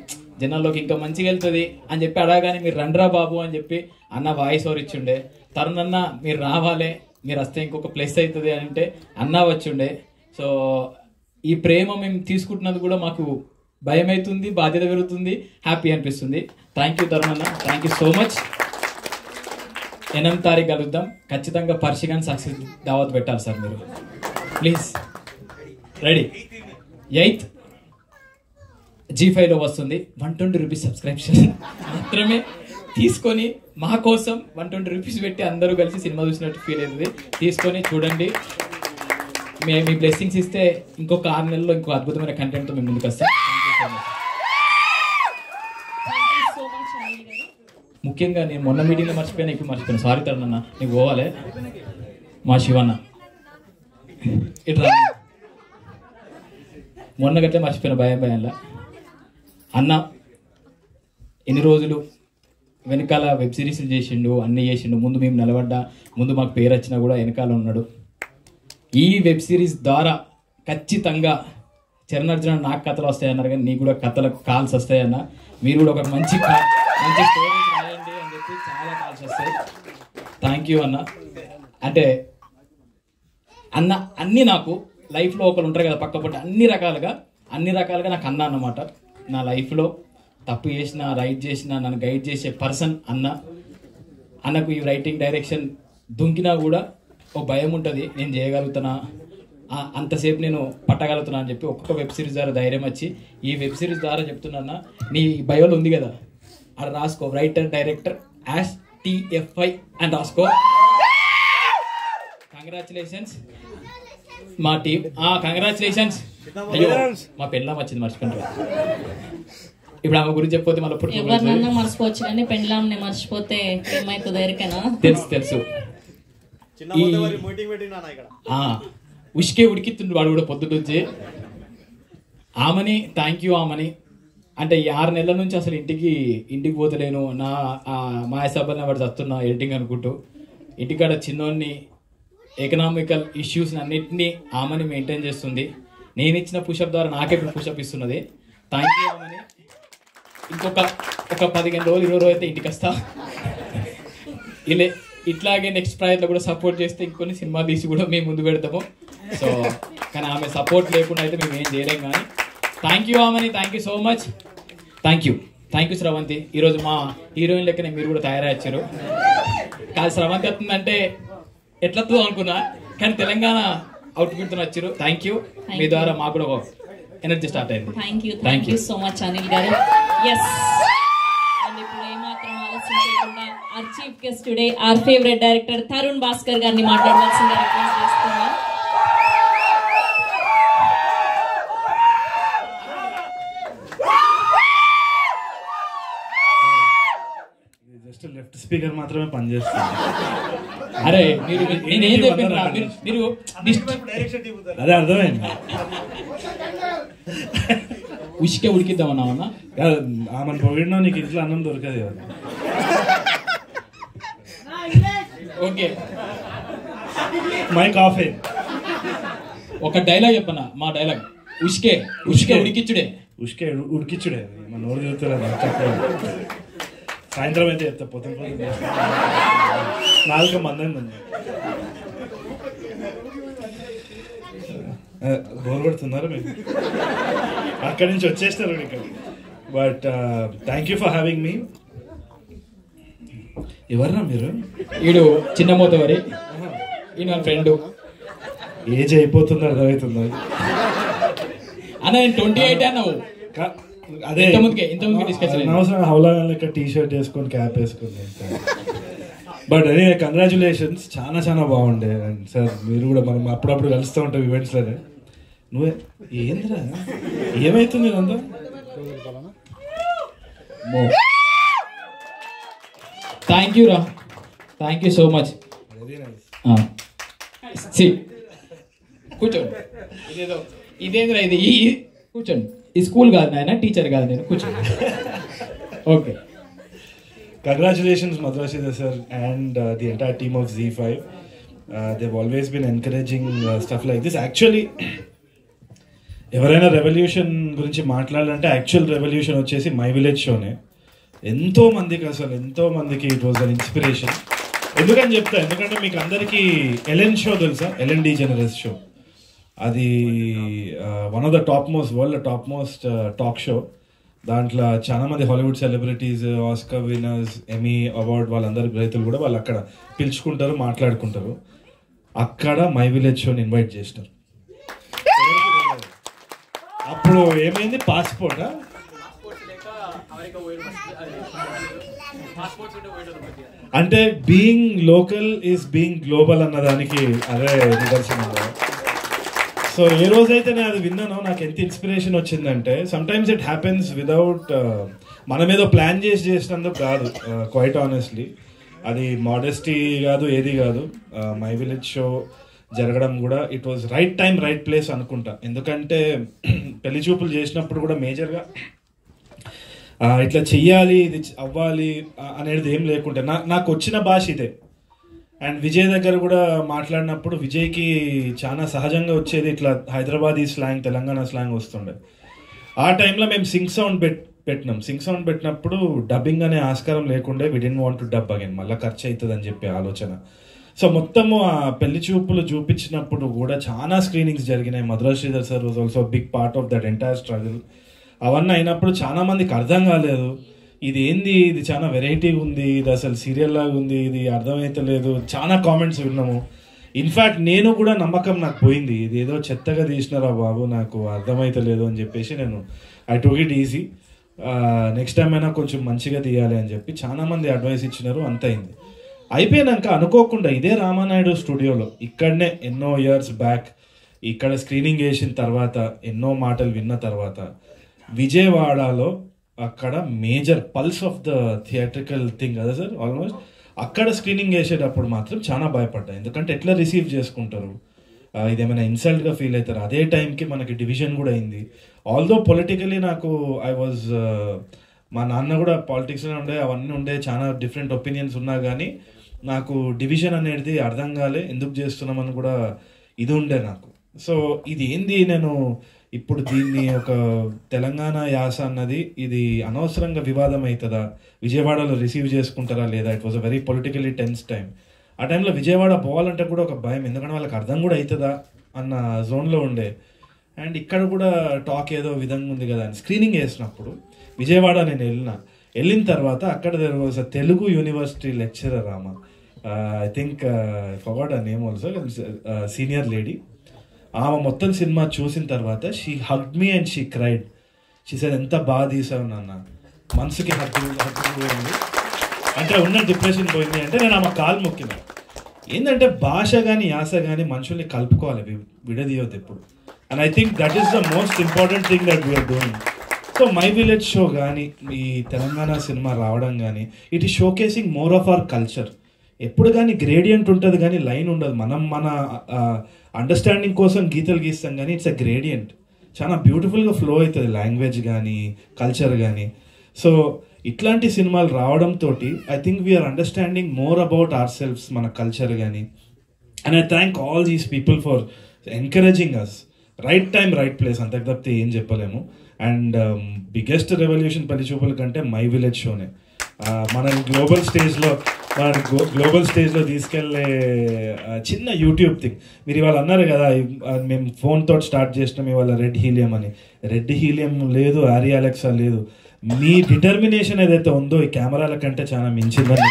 జనాల్లోకి ఇంకా మంచిగా వెళ్తుంది అని చెప్పి అడగానే మీరు రండ్రా బాబు అని చెప్పి అన్న వాయిస్ ఓవర్ ఇచ్చుండే. తరుణ్ అన్న మీరు రావాలి, మీరు వస్తే ఇంకొక ప్లస్ అవుతుంది అని అంటే అన్న వచ్చిండే. సో ఈ ప్రేమ మేము తీసుకుంటున్నది కూడా మాకు భయం అవుతుంది, బాధ్యత పెరుగుతుంది, హ్యాపీ అనిపిస్తుంది. థ్యాంక్ యూ తరుణ్ అన్న, థ్యాంక్ యూ సో మచ్. 8వ తారీఖు కలుద్దాం. ఖచ్చితంగా పర్షిగాన్ సక్సెస్ దావత్ పెట్టాలి సార్ మీరు ప్లీజ్. రెడీ. 8th G5లో వస్తుంది. 120 రూపీస్ సబ్స్క్రిప్షన్ మాత్రమే తీసుకొని మా కోసం 120 రూపీస్ పెట్టి అందరూ కలిసి సినిమా చూసినట్టు ఫీల్ అవుతుంది. తీసుకొని చూడండి. మీ బ్లెస్సింగ్స్ ఇస్తే ఇంకొక 6 నెలల్లో ఇంకో అద్భుతమైన కంటెంట్తో మేము ముందుకు వస్తాం. ముఖ్యంగా నేను మొన్న మీటింగ్లో మర్చిపోయాను, ఇప్పుడు మర్చిపోయాను. సారీ తరుణ్ అన్న, నీకు పోవాలి. మా శివన్న ఇట్లా మొన్న గట్లే మర్చిపోయాను భయంలా. అన్న ఎన్ని రోజులు వెనకాల వెబ్ సిరీస్లు చేసిండు, అన్నీ చేసిండు. ముందు మేము నిలబడ్డా, ముందు మాకు పేరు వచ్చినా కూడా వెనకాల ఉన్నాడు. ఈ వెబ్ సిరీస్ ద్వారా ఖచ్చితంగా చరణార్జున నాకు కథలు వస్తాయన్నారు, కానీ నీకు కూడా కథలకు కాల్స్ వస్తాయన్న. మీరు కూడా ఒక మంచి స్టోరీస్ రాయండి అని చెప్పి చాలా కాల్స్ వస్తాయి. థ్యాంక్ యూ అన్న. అంటే అన్న అన్నీ నాకు లైఫ్లో ఒకరు ఉంటారు కదా పక్క పొట్ట, అన్ని రకాలుగా నాకు అన్న అన్నమాట. నా లైఫ్లో తప్పు చేసిన, రైట్ చేసిన, నన్ను గైడ్ చేసే పర్సన్ అన్నకు ఈ రైటింగ్ డైరెక్షన్ దుంకినా కూడా ఒక భయం ఉంటుంది, నేను చేయగలుగుతానా, అంతసేపు నేను పట్టగలుగుతున్నా అని చెప్పి ఒక్కొక్క వెబ్ సిరీస్ ద్వారా ధైర్యం వచ్చి ఈ వెబ్ సిరీస్ ద్వారా చెప్తున్నా. నీ బయోలో ఉంది కదా, అది రాసుకో, రైటర్ డైరెక్టర్ #TFI అని రాసుకో. కంగ్రాచులేషన్స్ మా టీం. కంగ్రాచులేషన్స్. అయ్యో మా పెళ్ళాం వచ్చింది, మర్చిపోయింది. ఇప్పుడు ఆమె గురించి చెప్పితే మళ్ళీ ఎవరినన్నా మర్చిపోవచ్చు కానీ పెళ్ళాంని మర్చిపోతే ఏమైతుంది ఎరికేనా? తెలుసు. ఉష్కే ఉడికితుండు వాడు కూడా పొద్దు నుంచి. ఆమెని థ్యాంక్ యూ ఆమెని. అంటే ఈ 6 నెలల నుంచి అసలు ఇంటికి పోతలేను, నా మాయసభల్ని వాడు చస్తున్నా ఎడిటింగ్ అనుకుంటూ. ఇంటికాడ చిన్నోన్ని ఎకనామికల్ ఇష్యూస్ అన్నింటినీ ఆమెని మెయింటైన్ చేస్తుంది. నేను ఇచ్చిన పుషప్ ద్వారా నాకే పుషప్ ఇస్తున్నది. థ్యాంక్ యూ ఆమెని. ఇంకొక 15 రోజులు 20 రోజులు అయితే ఇంటికి వస్తా. ఇట్లాగే నెక్స్ట్ ప్రాజెక్ట్లో కూడా సపోర్ట్ చేస్తే ఇంకొన్ని సినిమాలు తీసి కూడా మేము ముందు పెడతాము. సో కానీ ఆమె సపోర్ట్ లేకుండా అయితే మేము ఏం చేయలేం. కానీ థ్యాంక్ యూ ఆమెని, thank you so much. Thank you Sravanthi. ఈరోజు మా హీరోయిన్ లెక్కనే మీరు కూడా తయారయ్యారు. కాదు శ్రవంతి వస్తుందంటే ఎట్లతో అనుకున్నా, కానీ తెలంగాణ అవుట్పుట్తో వచ్చారు. Thank you. మీ ద్వారా మాకు కూడా ఎనర్జీ స్టార్ట్ అయింది. Thank you so much Anil గారు. ఎస్, అండ్ ఇప్పుడు ఏమాత్రం ఆలస్యం చేయకుండా our chief guest today, our favorite director Tarun Bhaskar గారిని మాట్లాడవలసిందిగా రిక్వెస్ట్ చేస్తున్నాం. జస్ట్ లెఫ్ట్ స్పీకర్ మాత్రమే పనిచేస్తుంది. అరే నేనేం చెప్పినా మీరు అదే అర్థమైంది. ఉష్కే ఉడికిద్దామన్నా. ఆమెను పొగిడినా నీకు ఇంట్లో అన్నం దొరకదు కదా. Okay mike off. ఒక డైలాగ్ చెప్పనా, మా డైలాగ్ ఉష్కే ఉష్కే ఉడికిచ్చుడే. ఉష్కే ఉడికిచ్చుడే మన నోరు తిరుగుతారు. సాయంత్రం అయితే చెప్తా, పొద్దున నాలుగు మందంగా ఉంది. బోర్ కొడుతున్నారు మీరు, అక్కడి నుంచి వచ్చేస్తారు ఇక్కడ. But thank you for having మీ. ఎవర్రా మీరు? ఈడు చిన్న మోతవరి, ఈయన నా ఫ్రెండ్. ఏజ్ అయిపోతుంది, అర్థమవుతుంది అన్న. నేను 28 అన్నావు. అదే ఇంతకుముందుకే డిస్కషన్. అవసరం హౌలా లెక్క టీ షర్ట్ వేసుకొని క్యాప్ వేసుకొని. బట్ అదే కంగ్రాచులేషన్స్, చాలా చాలా బాగుండే. అండ్ సార్ మీరు కూడా మనం అప్పుడప్పుడు కలుస్తూ ఉంటాం ఈవెంట్స్లోనే. నువ్వే ఏంద్రా ఏమైతుంది ఇదంతా? థ్యాంక్ యూ రా, thank you so much. Very nice. కూర్చోండి. ఇదేంద్రా ఇది? కూర్చోండి. ఈ స్కూల్ కాదు నాయన, టీచర్ కాదు నేను. కూర్చోండి. Okay. Congratulations Madhurashidhar sir and the entire team of Z5. They've always been encouraging stuff like this. Actually ఎవరైనా రెవల్యూషన్ గురించి మాట్లాడాలంటే యాక్చువల్ రెవల్యూషన్ వచ్చేసి మై విలేజ్ షోనే. ఎంతో మందికి ఇట్ వాజ్ అన్ ఇన్స్పిరేషన్. ఎందుకని చెప్తా, ఎందుకంటే మీకు అందరికీ ఎల్ఎన్ షో తెలుసా? Ellen DeGeneres show. అది one of the world top most talk show. దాంట్లో చాలా మంది Hollywood celebrities, Oscar winners, Emmy award వాళ్ళందరి రైతులు కూడా వాళ్ళు అక్కడ పిలుచుకుంటారు, మాట్లాడుకుంటారు. అక్కడ మై విలేజ్ షోని ఇన్వైట్ చేసినారు. అప్పుడు ఏమైంది? పాస్పోర్టా? అంటే being local is being global అన్నదానికి అదే నిదర్శనం. సో ఏ రోజైతే నేను అది విన్నానో నాకు ఎంత ఇన్స్పిరేషన్ వచ్చిందంటే, సమ్టైమ్స్ ఇట్ హ్యాపెన్స్ విదౌట్ మనం ఏదో ప్లాన్ చేసినందుకు కాదు. క్వైట్ ఆనెస్ట్లీ అది మోడెస్టీ కాదు, ఏది కాదు. మై విలేజ్ షో జరగడం కూడా it was right time right place అనుకుంటా. ఎందుకంటే పెళ్లి చూపులు చేసినప్పుడు కూడా మేజర్గా ఇట్లా చెయ్యాలి, ఇది అవ్వాలి అనేది ఏం లేకుంటే నాకు వచ్చిన భాష ఇదే. అండ్ విజయ్ దగ్గర కూడా మాట్లాడినప్పుడు విజయ్కి చాలా సహజంగా వచ్చేది ఇట్లా హైదరాబాదీ స్లాంగ్, తెలంగాణ స్లాంగ్ వస్తుండే. ఆ టైంలో మేము సింగ్ సౌండ్ పెట్టినాం. సింగ్ సౌండ్ పెట్టినప్పుడు డబ్బింగ్ అనే ఆస్కారం లేకుండే. We didn't want to dub again, మళ్ళీ ఖర్చు అవుతుంది అని చెప్పి ఆలోచన. సో మొత్తము ఆ పెళ్లి చూపులు చూపించినప్పుడు కూడా చాలా స్క్రీనింగ్స్ జరిగినాయి. Madhura Sreedhar sir was also big part of that entire struggle. అవన్నీ అయినప్పుడు చాలా మందికి అర్థం కాలేదు, ఇది ఏంది, ఇది చాలా వెరైటీగా ఉంది, ఇది అసలు సీరియల్ లాగా ఉంది, ఇది అర్థమైతలేదు. చాలా కామెంట్స్ విన్నాము. ఇన్ఫ్యాక్ట్ నేను కూడా నమ్మకం నాకు పోయింది, ఇది ఏదో చెత్తగా తీసినారా బాబు, నాకు అర్థమైతలేదు అని చెప్పేసి నేను I took it easy. Next time అయినా కొంచెం మంచిగా తీయాలి అని చెప్పి చాలా మంది అడ్వైస్ ఇచ్చినారు. అంత అయింది. అయిపోయినాక అనుకోకుండా ఇదే రామానాయుడు స్టూడియోలో ఇక్కడనే ఎన్నో ఇయర్స్ బ్యాక్ ఇక్కడ స్క్రీనింగ్ చేసిన తర్వాత ఎన్నో మాటలు విన్న తర్వాత విజయవాడలో అక్కడ major pulse of the theatrical thing కదా సార్, ఆల్మోస్ట్ అక్కడ స్క్రీనింగ్ చేసేటప్పుడు మాత్రం చాలా భయపడ్డా. ఎందుకంటే ఎట్లా రిసీవ్ చేసుకుంటారు, ఇదేమైనా ఇన్సల్ట్గా ఫీల్ అవుతారు. అదే టైంకి మనకి డివిజన్ కూడా అయింది. ఆల్దో పొలిటికలీ నాకు మా నాన్న కూడా పాలిటిక్స్లోనే ఉండే, అవన్నీ ఉండే, చాలా డిఫరెంట్ ఒపీనియన్స్ ఉన్నా కానీ నాకు డివిజన్ అనేది అర్థం కాలే, ఎందుకు చేస్తున్నామని కూడా ఇది ఉండే నాకు. సో ఇది ఏంది, నేను ఇప్పుడు దీన్ని ఒక తెలంగాణ యాస అన్నది ఇది అనవసరంగా వివాదం అవుతుందా, విజయవాడలో రిసీవ్ చేసుకుంటారా లేదా? It was a very politically tense time. ఆ టైంలో విజయవాడ పోవాలంటే కూడా ఒక భయం, ఎందుకంటే వాళ్ళకి అర్థం కూడా అవుతుందా అన్న జోన్లో ఉండే. అండ్ ఇక్కడ కూడా టాక్ ఏదో విధంగా ఉంది కదా అని స్క్రీనింగ్ చేసినప్పుడు విజయవాడ నేను వెళ్ళిన తర్వాత అక్కడ there was a Telugu university lecturer, ఆమె I think forgot her name also, senior lady. ఆమె మొత్తం సినిమా చూసిన తర్వాత she hugged me and she cried. She said ఎంత బాగా తీసావు నాన్న, మనసుకి హగ్గు పోయింది అంటే, ఉన్న డిప్రెషన్ పోయింది అంటే. నేను ఆమె కాలు మొక్కిన. ఏంటంటే భాష కానీ యాస కానీ మనుషుల్ని కలుపుకోవాలి, విడదీయొద్దు ఎప్పుడు. And I think that is the most important thing that we're doing. So my village show కానీ ఈ తెలంగాణ సినిమా రావడం కానీ it is showcasing more of our culture. ఎప్పుడు కానీ గ్రేడియంట్ ఉంటుంది కానీ లైన్ ఉండదు. మనం మన అండర్స్టాండింగ్ కోసం గీతలు గీస్తాం కానీ ఇట్స్ అ గ్రేడియంట్. చాలా బ్యూటిఫుల్గా ఫ్లో అవుతుంది లాంగ్వేజ్ కానీ కల్చర్ కానీ. సో ఇట్లాంటి సినిమాలు రావడంతో I think we're understanding more about our selfs, మన కల్చర్ కానీ. And I thank all these people for encouraging us. Right time right place, అంతకు తప్పితే ఏం చెప్పలేము. అండ్ బిగ్గెస్ట్ రెవల్యూషన్ పెళ్లి చూపుల కంటే మై విలేజ్ షోనే మనం గ్లోబల్ స్టేజ్లో తీసుకెళ్లే చిన్న యూట్యూబ్ థింగ్. మీరు ఇవాళ అన్నారు కదా మేము ఫోన్తో స్టార్ట్ చేసినాం ఇవాళ రెడ్ హీలియం అని. రెడ్ హీలియం లేదు, ఆరి అలెక్సా లేదు. మీ డిటర్మినేషన్ ఏదైతే ఉందో ఈ కెమెరాల కంటే చాలా మించిందని.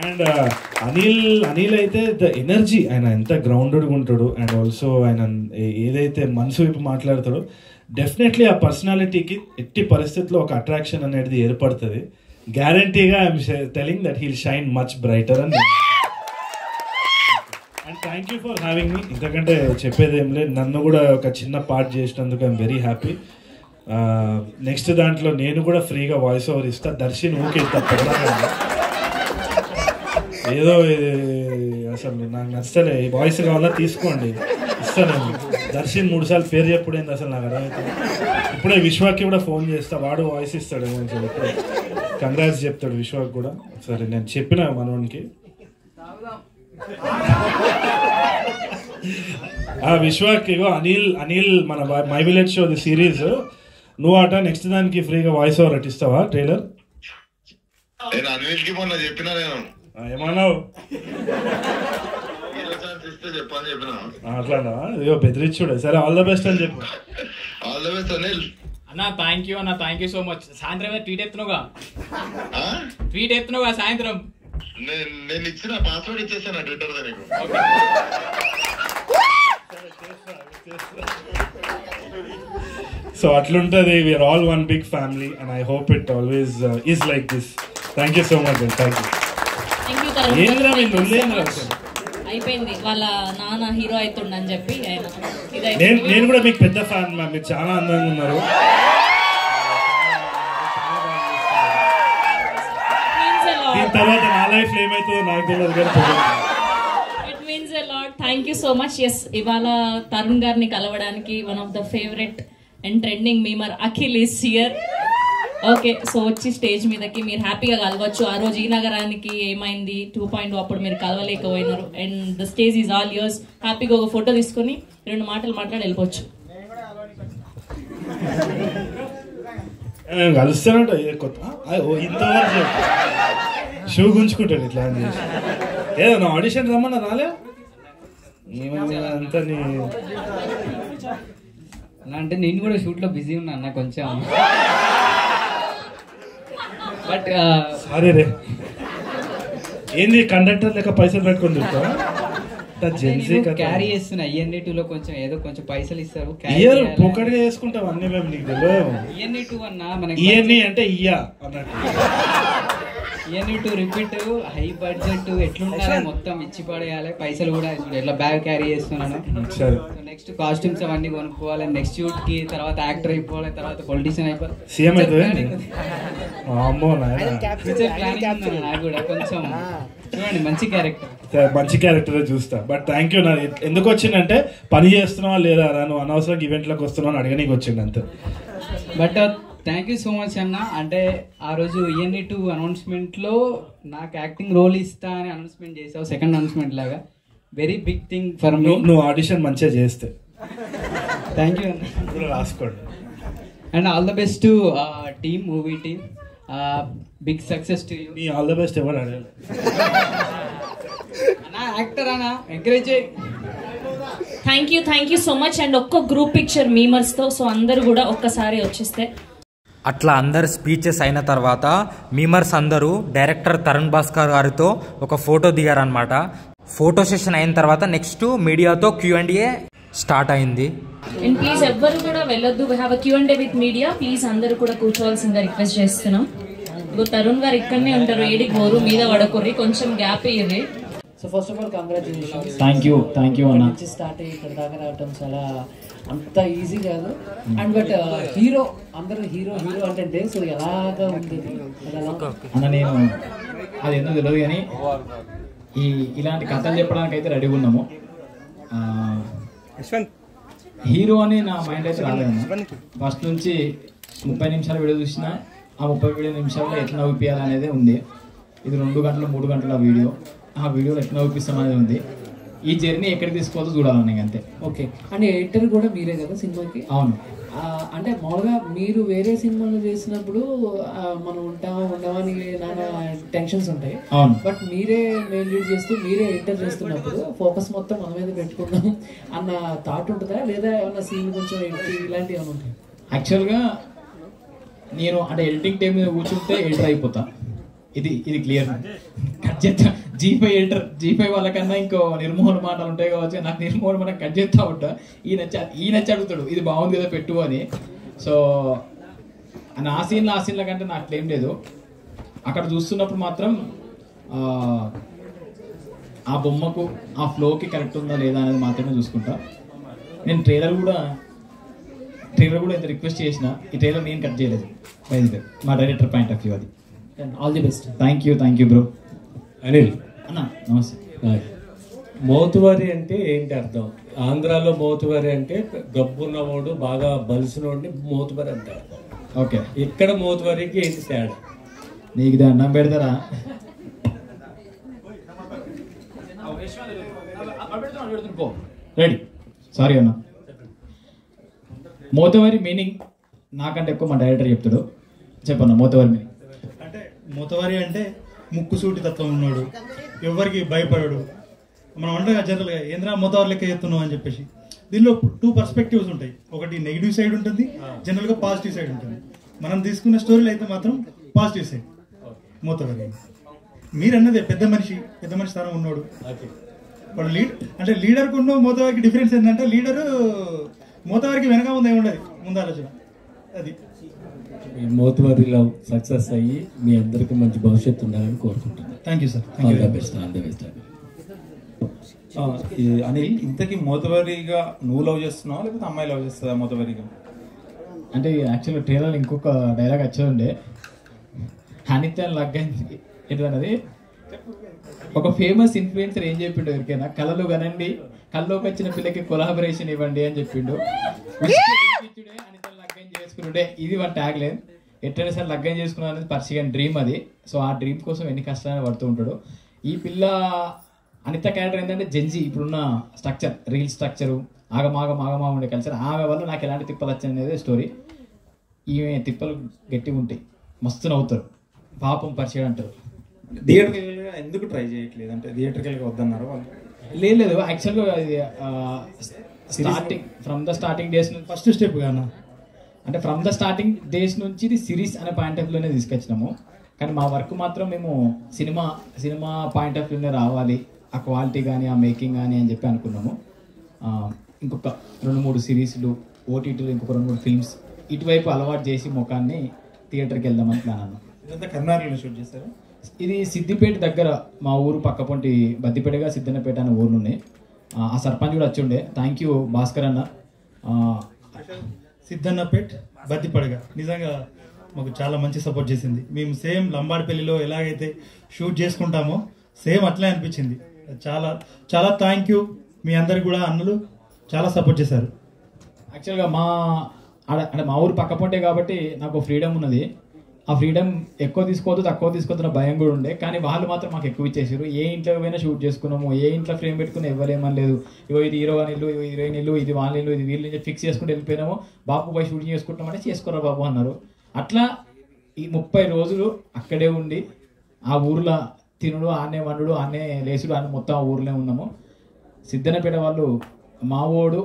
అండ్ అనిల్ అయితే ద ఎనర్జీ, ఆయన ఎంత గ్రౌండెడ్గా ఉంటాడు అండ్ ఆల్సో ఆయన ఏదైతే మనసు వైపు మాట్లాడతాడో డెఫినెట్లీ ఆ పర్సనాలిటీకి ఎట్టి పరిస్థితుల్లో ఒక అట్రాక్షన్ అనేది ఏర్పడుతుంది. గ్యారంటీగా I'm telling that he'll shine much brighter అని. And thank you for having me. ఇంతకంటే చెప్పేది ఏం లేదు. నన్ను కూడా ఒక చిన్న పార్ట్ చేసినందుకు ఐఎమ్ వెరీ హ్యాపీ. నెక్స్ట్ దాంట్లో నేను కూడా ఫ్రీగా వాయిస్ ఓవర్ ఇస్తా. దర్శన్ ఊకే ఏదో అసలు నాకు నచ్చలే, వాయిస్ కావాలా తీసుకోండి ఇస్తాను. దర్శన్ 3 సార్లు పేరు చెప్పుడైంది అసలు నాకు అర్థమవుతుంది. ఇప్పుడే విశ్వాకి కూడా ఫోన్ చేస్తా, వాడు వాయిస్ ఇస్తాడు. ఇప్పుడే కంగ్రాట్స్ చెప్తాడు విశ్వాకి కూడా. సరే నేను చెప్పిన మనోనికి విశ్వాకి ఇగో అనిల్ మన మై విలేజ్ షో సిరీస్ నువ్వు ఆట నెక్స్ట్ దానికి ఫ్రీగా వాయిస్ ఓవర్ అట్టిస్తావా ట్రైలర్? ఏమన్నావు అట్లానా? అయ్యో బెదిరించుడే. సరే ఆల్ ద బెస్ట్ అని చెప్పు. ఆల్ ద బెస్ట్ అనిల్ అన్న. థ్యాంక్ యూ అన్న, థ్యాంక్ యూ సో మచ్. సాయంత్రం ట్వీట్ ఎత్తునుగా సాయంత్రం నేను ఇచ్చిన పాస్వర్డ్ ఇచ్చేసాను ట్విట్టర్ లో నీకు. సో అట్లుంటది. We're all one big family and I hope it always is like this. Thank you so much అండి. Thank you. అయిపోయింది వాళ్ళ నాన్న హీరో అవుతుండని చెప్పి నేను కూడా మీకు పెద్ద ఫ్యాన్ మ్యామ్. మీరు చాలా అందంగా ఉన్నారు. దీని తర్వాత నా లైఫ్ ఏమైతుందో నాకు తెలియదు. It means a lot. Thank you so much. Yes, ఇవాళ తరుణ్ గారిని కలవడానికి one of the favourite and trending memer Akhil is here. Okay, so వచ్చి స్టేజ్ మీదకి మీరు హ్యాపీగా కలవచ్చు. ఆ రోజు ఈ నగరానికి ఏమైంది 2.0 అప్పుడు మీరు కలవలేకపోయినారు. And the stage is all yours. హ్యాపీగా ఒక ఫోటో తీసుకొని 2 మాటలు మాట్లాడి వెళ్ళిపోవచ్చు. కలుస్తానంట కొత్త ఇంతవరకు షూ గుంజుకుంటాడు ఇట్లా అని చేసి. ఏదో నా ఆడిషన్ రమ్మన్నా రాలే అంతా నీ అలా అంటే నేను కూడా షూట్లో బిజీ ఉన్నా అన్న కొంచెం. బట్ సరే రే, ఏంది కండక్టర్ లెక్క పైసలు పెట్టుకొని తిరుగుతావా? క్యారీ చేస్తున్నా. ఈఎన్ఏ 2లో కొంచెం ఏదో కొంచెం పైసలు ఇస్తారు. పోకడిగా వేసుకుంటావు అన్ని. మేము నీకు తెలియదు. ఈఎన్ఏ 2 అన్న మనకి ఈఎన్ఈ అంటే ఇయ్యా అన్నట్టు. ఈఎన్ఏ 2 రిపీట్ హై బడ్జెట్ ఎట్లుండాలి మొత్తం ఇచ్చి పడేయాలి. పైసలు కూడా ఎట్లా బ్యాగ్ క్యారీ చేస్తున్నాను. నెక్స్ట్ కాస్ట్యూమ్స్ అవన్నీ కొనుక్కోవాలి. నెక్స్ట్ షూట్ కి తర్వాత యాక్టర్ అయిపోవాలి. తర్వాత పొలిటీషియన్ అయిపోవాలి. సీఎం అయితే నాకు కూడా కొంచెం చూడండి మంచి క్యారెక్టర్. మంచి క్యారెక్టర్ చూస్తా. But thank you. ఎందుకు వచ్చిందంటే పని చేస్తున్నావా లేదా నువ్వు అనవసరంగా ఈవెంట్లకు వస్తున్నావు అని అడగనీకి వచ్చింది అంతే. But thank you so much అన్న. అంటే ఆ రోజు ఈఎన్ఈ 2 అనౌన్స్మెంట్ లో నాకు యాక్టింగ్ రోల్ ఇస్తా అని అనౌన్స్మెంట్ చేసావు. సెకండ్ అనౌన్స్మెంట్ లాగా very big thing for me. నువ్వు ఆడిషన్ మంచిగా చేస్తే థ్యాంక్ యూ అన్న. రాసుకోండి. And all the best to team, movie team. Big success to you. నీ ఆల్ ద బెస్ట్ ఎవరు అడగాలి అన్న. యాక్టర్ అన్న ఎంకరేజ్ చేయి. Thank you so much. And ఒక్క గ్రూప్ పిక్చర్ మీమర్స్ తో. సో అందరు కూడా ఒక్కసారి వచ్చేస్తే అట్లా అందరు స్పీచెస్ అయిన తర్వాత మీమర్స్ అందరూ డైరెక్టర్ తరుణ్ భాస్కర్ గారితో ఒక ఫోటో దిగారనమాట. ఫోటో సెషన్ అయిన తర్వాత నెక్స్ట్ మీడియాతో Q&A స్టార్ట్ అయింది. అండ్ ప్లీజ్ ఎవ్వరు కూడా వెళ్ళొద్దు. We have Q&A with media. Please అందరూ కూడా కూర్చోవాల్సిందిగా రిక్వెస్ట్ చేస్తున్నాం. ఇప్పుడు తరుణ్ గారు ఇక్కడనే ఉంటారు, ఏడికి పోరు, మీద పడకుర్రి, కొంచెం గ్యాప్ ఇవ్వరు. So first of all congratulations. Thank you అన్న. నుంచి స్టార్ట్ అయ్యి ఇక్కడ దాకా రావటం చాలా అంత ఈజీ కాదు. అండ్ బట్ హీరో అందరూ హీరో అంటే సో ఎలాగా ఉంది అన్న? నేను అది ఎందుకు తెలియదు కానీ ఇలాంటి కథలు చెప్పడానికి అయితే రెడీగా ఉన్నాము. హీరో అని నా మైండ్ అయితే రాలేదు. ఫస్ట్ నుంచి 30 నిమిషాల వీడియో చూసినా ఆ 30 నిమిషాల్లో ఎట్లా నవ్విపియాలనేదే ఉంది. ఇది 2 గంటలు 3 గంటల వీడియో. ఆ వీడియోలో ఎట్లా నవ్విపిస్తాం అనేది ఉంది. ఈ జర్నీ ఎక్కడికి తీసుకోవాలో చూడాలని అంతే. ఓకే. అంటే ఎడిటర్ కూడా మీరే కదా సినిమాకి? అవును. అంటే మామూలుగా మీరు వేరే సినిమాలు చేసినప్పుడు మనం ఉండవని నానా టెన్షన్స్ ఉంటాయి. అవును. బట్ మీరే మెయిన్ లీడ్ చేస్తూ మీరే ఎడిటర్ చేస్తున్నప్పుడు ఫోకస్ మొత్తం మన మీద పెట్టుకుందాం అన్న థాట్ ఉంటుందా, లేదా ఏమన్నా సీన్ కొంచెం ఇలాంటివి ఏమైనా ఉంటాయి? యాక్చువల్గా నేను అంటే ఎడిటింగ్ టైం మీద కూర్చుంటే ఎడిటర్ అయిపోతా. ఇది క్లియర్. కట్ చేస్తా. G5 వాళ్ళకన్నా ఇంకో నిర్మోహన మాటలు ఉంటాయి కావచ్చు. నాకు నిర్మోహన మాట కట్ చేస్తా ఉంటా. ఈయన అడుగుతాడు ఇది బాగుంది కదా పెట్టు అని. సో ఆ సీన్ల కంటే నాకు అట్లేం లేదు. అక్కడ చూస్తున్నప్పుడు మాత్రం ఆ బొమ్మకు ఆ ఫ్లోకి కరెక్ట్ ఉందా లేదా అనేది మాత్రమే చూసుకుంటా. నేను ట్రైలర్ కూడా ఎంత రిక్వెస్ట్ చేసిన ఈ ట్రైలర్ నేను కట్ చేయలేదు. మా డైరెక్టర్ పాయింట్ ఆఫ్ వ్యూ అది. All the best. Thank you bro. Anil అన్న నమస్తే. మోతువారి అంటే ఏంటి అర్థం? ఆంధ్రాలో మోతువారి అంటే గబ్బున్నవాడు బాగా బలిసినోడిని మోతువారి అంటారు. ఓకే. ఇక్కడ మోతువారికి ఏంటి తేడా? నీకు అన్నం పెడతారా? రెడీ. సారీ అన్న. మోతవారి మీనింగ్ నాకంటే ఎక్కువ మా డైరెక్టర్ చెప్తాడు. చెప్పన్నా మోతవారి మీనింగ్. అంటే మోతవారి అంటే ముక్కుసూటి తత్వం ఉన్నాడు, ఎవరికి భయపడాడు. మనం అంటే జనరల్గా ఏంద్రా మోతవారి లెక్క చెప్తున్నావు అని చెప్పేసి. దీనిలో 2 పర్స్పెక్టివ్స్ ఉంటాయి. ఒకటి నెగిటివ్ సైడ్ ఉంటుంది, జనరల్గా పాజిటివ్ సైడ్ ఉంటుంది. మనం తీసుకున్న స్టోరీలు అయితే మాత్రం పాజిటివ్ సైడ్ మోతవారి. మీరు అన్నదే పెద్ద మనిషి స్థానం ఉన్నాడు వాడు. అంటే లీడర్కు ఉన్న మోతవారికి డిఫరెన్స్ ఏంటంటే లీడరు మోతవారికి వెనక ముందు ఏమి ఉండదు, ముందు ఆలోచన అది. మోతువారి లవ్ సక్సెస్ అయ్యి మీ అందరికి మంచి భవిష్యత్తు ఉండాలని కోరుకుంటున్నాను. Thank you sir. All the best. Anil, ఇంతకీ మోతవారిగా నువ్వు లవ్ చేస్తున్నావా లేకపోతే అమ్మాయి లవ్ చేస్తుందా మోతవారిగా? అంటే యాక్చువల్గా ట్రైలర్ ఇంకొక డైలాగ్ వచ్చే ఉండే, అనిత్య లగ్గైంది ఏంటన్నది. ఒక ఫేమస్ ఇన్ఫ్లుయెన్సర్ ఏం చెప్పిండు ఎవరికైనా, కళలు కనండి, కళ్ళలోకి వచ్చిన పిల్లకి కొలాబరేషన్ ఇవ్వండి అని చెప్పిండు. చేసుకుంటే ఇది వన్ ట్యాగ్ లేదు. ఎట్లయినా సరే లగ్గం చేసుకున్నా అనేది పర్సిగన్ డ్రీమ్ అది. సో ఆ డ్రీమ్ కోసం ఎన్ని కష్టాలు పడుతూ ఉంటాడు. ఈ పిల్ల అనిత క్యారెక్టర్ ఏంటంటే జెన్జీ ఇప్పుడున్న స్ట్రక్చర్, రీల్ స్ట్రక్చరు, ఆగమాగ ఉండే కల్చర్, ఆమె వల్ల నాకు ఎలాంటి తిప్పలు వచ్చాయి అనేది స్టోరీ. ఈమె తిప్పలు గట్టిగా ఉంటాయి, మస్తు నవ్వుతారు, పాపం పరిచయం అంటారు. థియేటర్గా ఎందుకు ట్రై చేయట్లేదు? అంటే థియేటర్గా వద్దన్నారు వాళ్ళు? లేదు యాక్చువల్గా ఇది స్టార్టింగ్ డేస్ నుంచి ఫస్ట్ స్టెప్ గానా, అంటే ఫ్రమ్ ద స్టార్టింగ్ డేస్ నుంచి ఇది సిరీస్ అనే పాయింట్ ఆఫ్ వ్యూలోనే తీసుకొచ్చినాము. కానీ మా వర్క్ మాత్రం మేము సినిమా పాయింట్ ఆఫ్ వ్యూనే రావాలి, ఆ క్వాలిటీ కానీ ఆ మేకింగ్ కానీ అని చెప్పి అనుకున్నాము. ఇంకొక 2-3 సిరీస్లు, ఓటీటీలు, ఇంకొక 2-3 ఫిల్మ్స్ ఇటువైపు అలవాటు చేసి ముఖాన్ని థియేటర్కి వెళ్దామని ప్లాన్ అన్నాం. ఇదంతా కర్నాటకలో షూట్ చేశారు. ఇది సిద్దిపేట దగ్గర, మా ఊరు పక్కపొంటి బద్దిపేటగా సిద్దన్నపేట అనే ఊర్లు ఉన్నాయి. ఆ సర్పంచ్ కూడా వచ్చి ఉండే. థ్యాంక్ యూ భాస్కర్ అన్న. సిద్ధన్నపేట్ బద్దిపడగా నిజంగా మాకు చాలా మంచి సపోర్ట్ చేసింది. మేము సేమ్ లంబాడిపల్లిలో ఎలాగైతే షూట్ చేసుకుంటామో సేమ్ అట్లే అనిపించింది. చాలా చాలా థ్యాంక్ యూ. మీ అందరికి కూడా అన్నలు చాలా సపోర్ట్ చేశారు. యాక్చువల్గా అంటే మా ఊరు పక్కపొంటే కాబట్టి నాకు ఫ్రీడమ్ ఉన్నది. ఆ ఫ్రీడమ్ ఎక్కువ తీసుకోవద్దు తక్కువ తీసుకోవద్దు భయం కూడా ఉండే. కానీ వాళ్ళు మాత్రం మాకు ఎక్కువ ఇచ్చేసారు. ఏ ఇంట్లో పోయినా షూట్ చేసుకున్నాము, ఏ ఇంట్లో ఫ్రేమ్ పెట్టుకుని ఎవరేమని లేదు. ఇది హీరో అని ఇల్లు, ఇది హీరోయిన్ ఇల్లు, ఇది వాళ్ళ ఇల్లు, ఇది వీళ్ళు ఫిక్స్ చేసుకుంటూ వెళ్ళిపోయినాము. బాబు పోయి షూటింగ్ చేసుకుంటామంటే చేసుకోరా బాబు అన్నారు. అట్లా ఈ 30 రోజులు అక్కడే ఉండి ఆ ఊర్లో తినుడు, ఆనే వండుడు, ఆనే లేసుడు, ఆనే మొత్తం ఆ ఊర్లో ఉన్నాము. సిద్ధన్నపేట వాళ్ళు మా ఓడు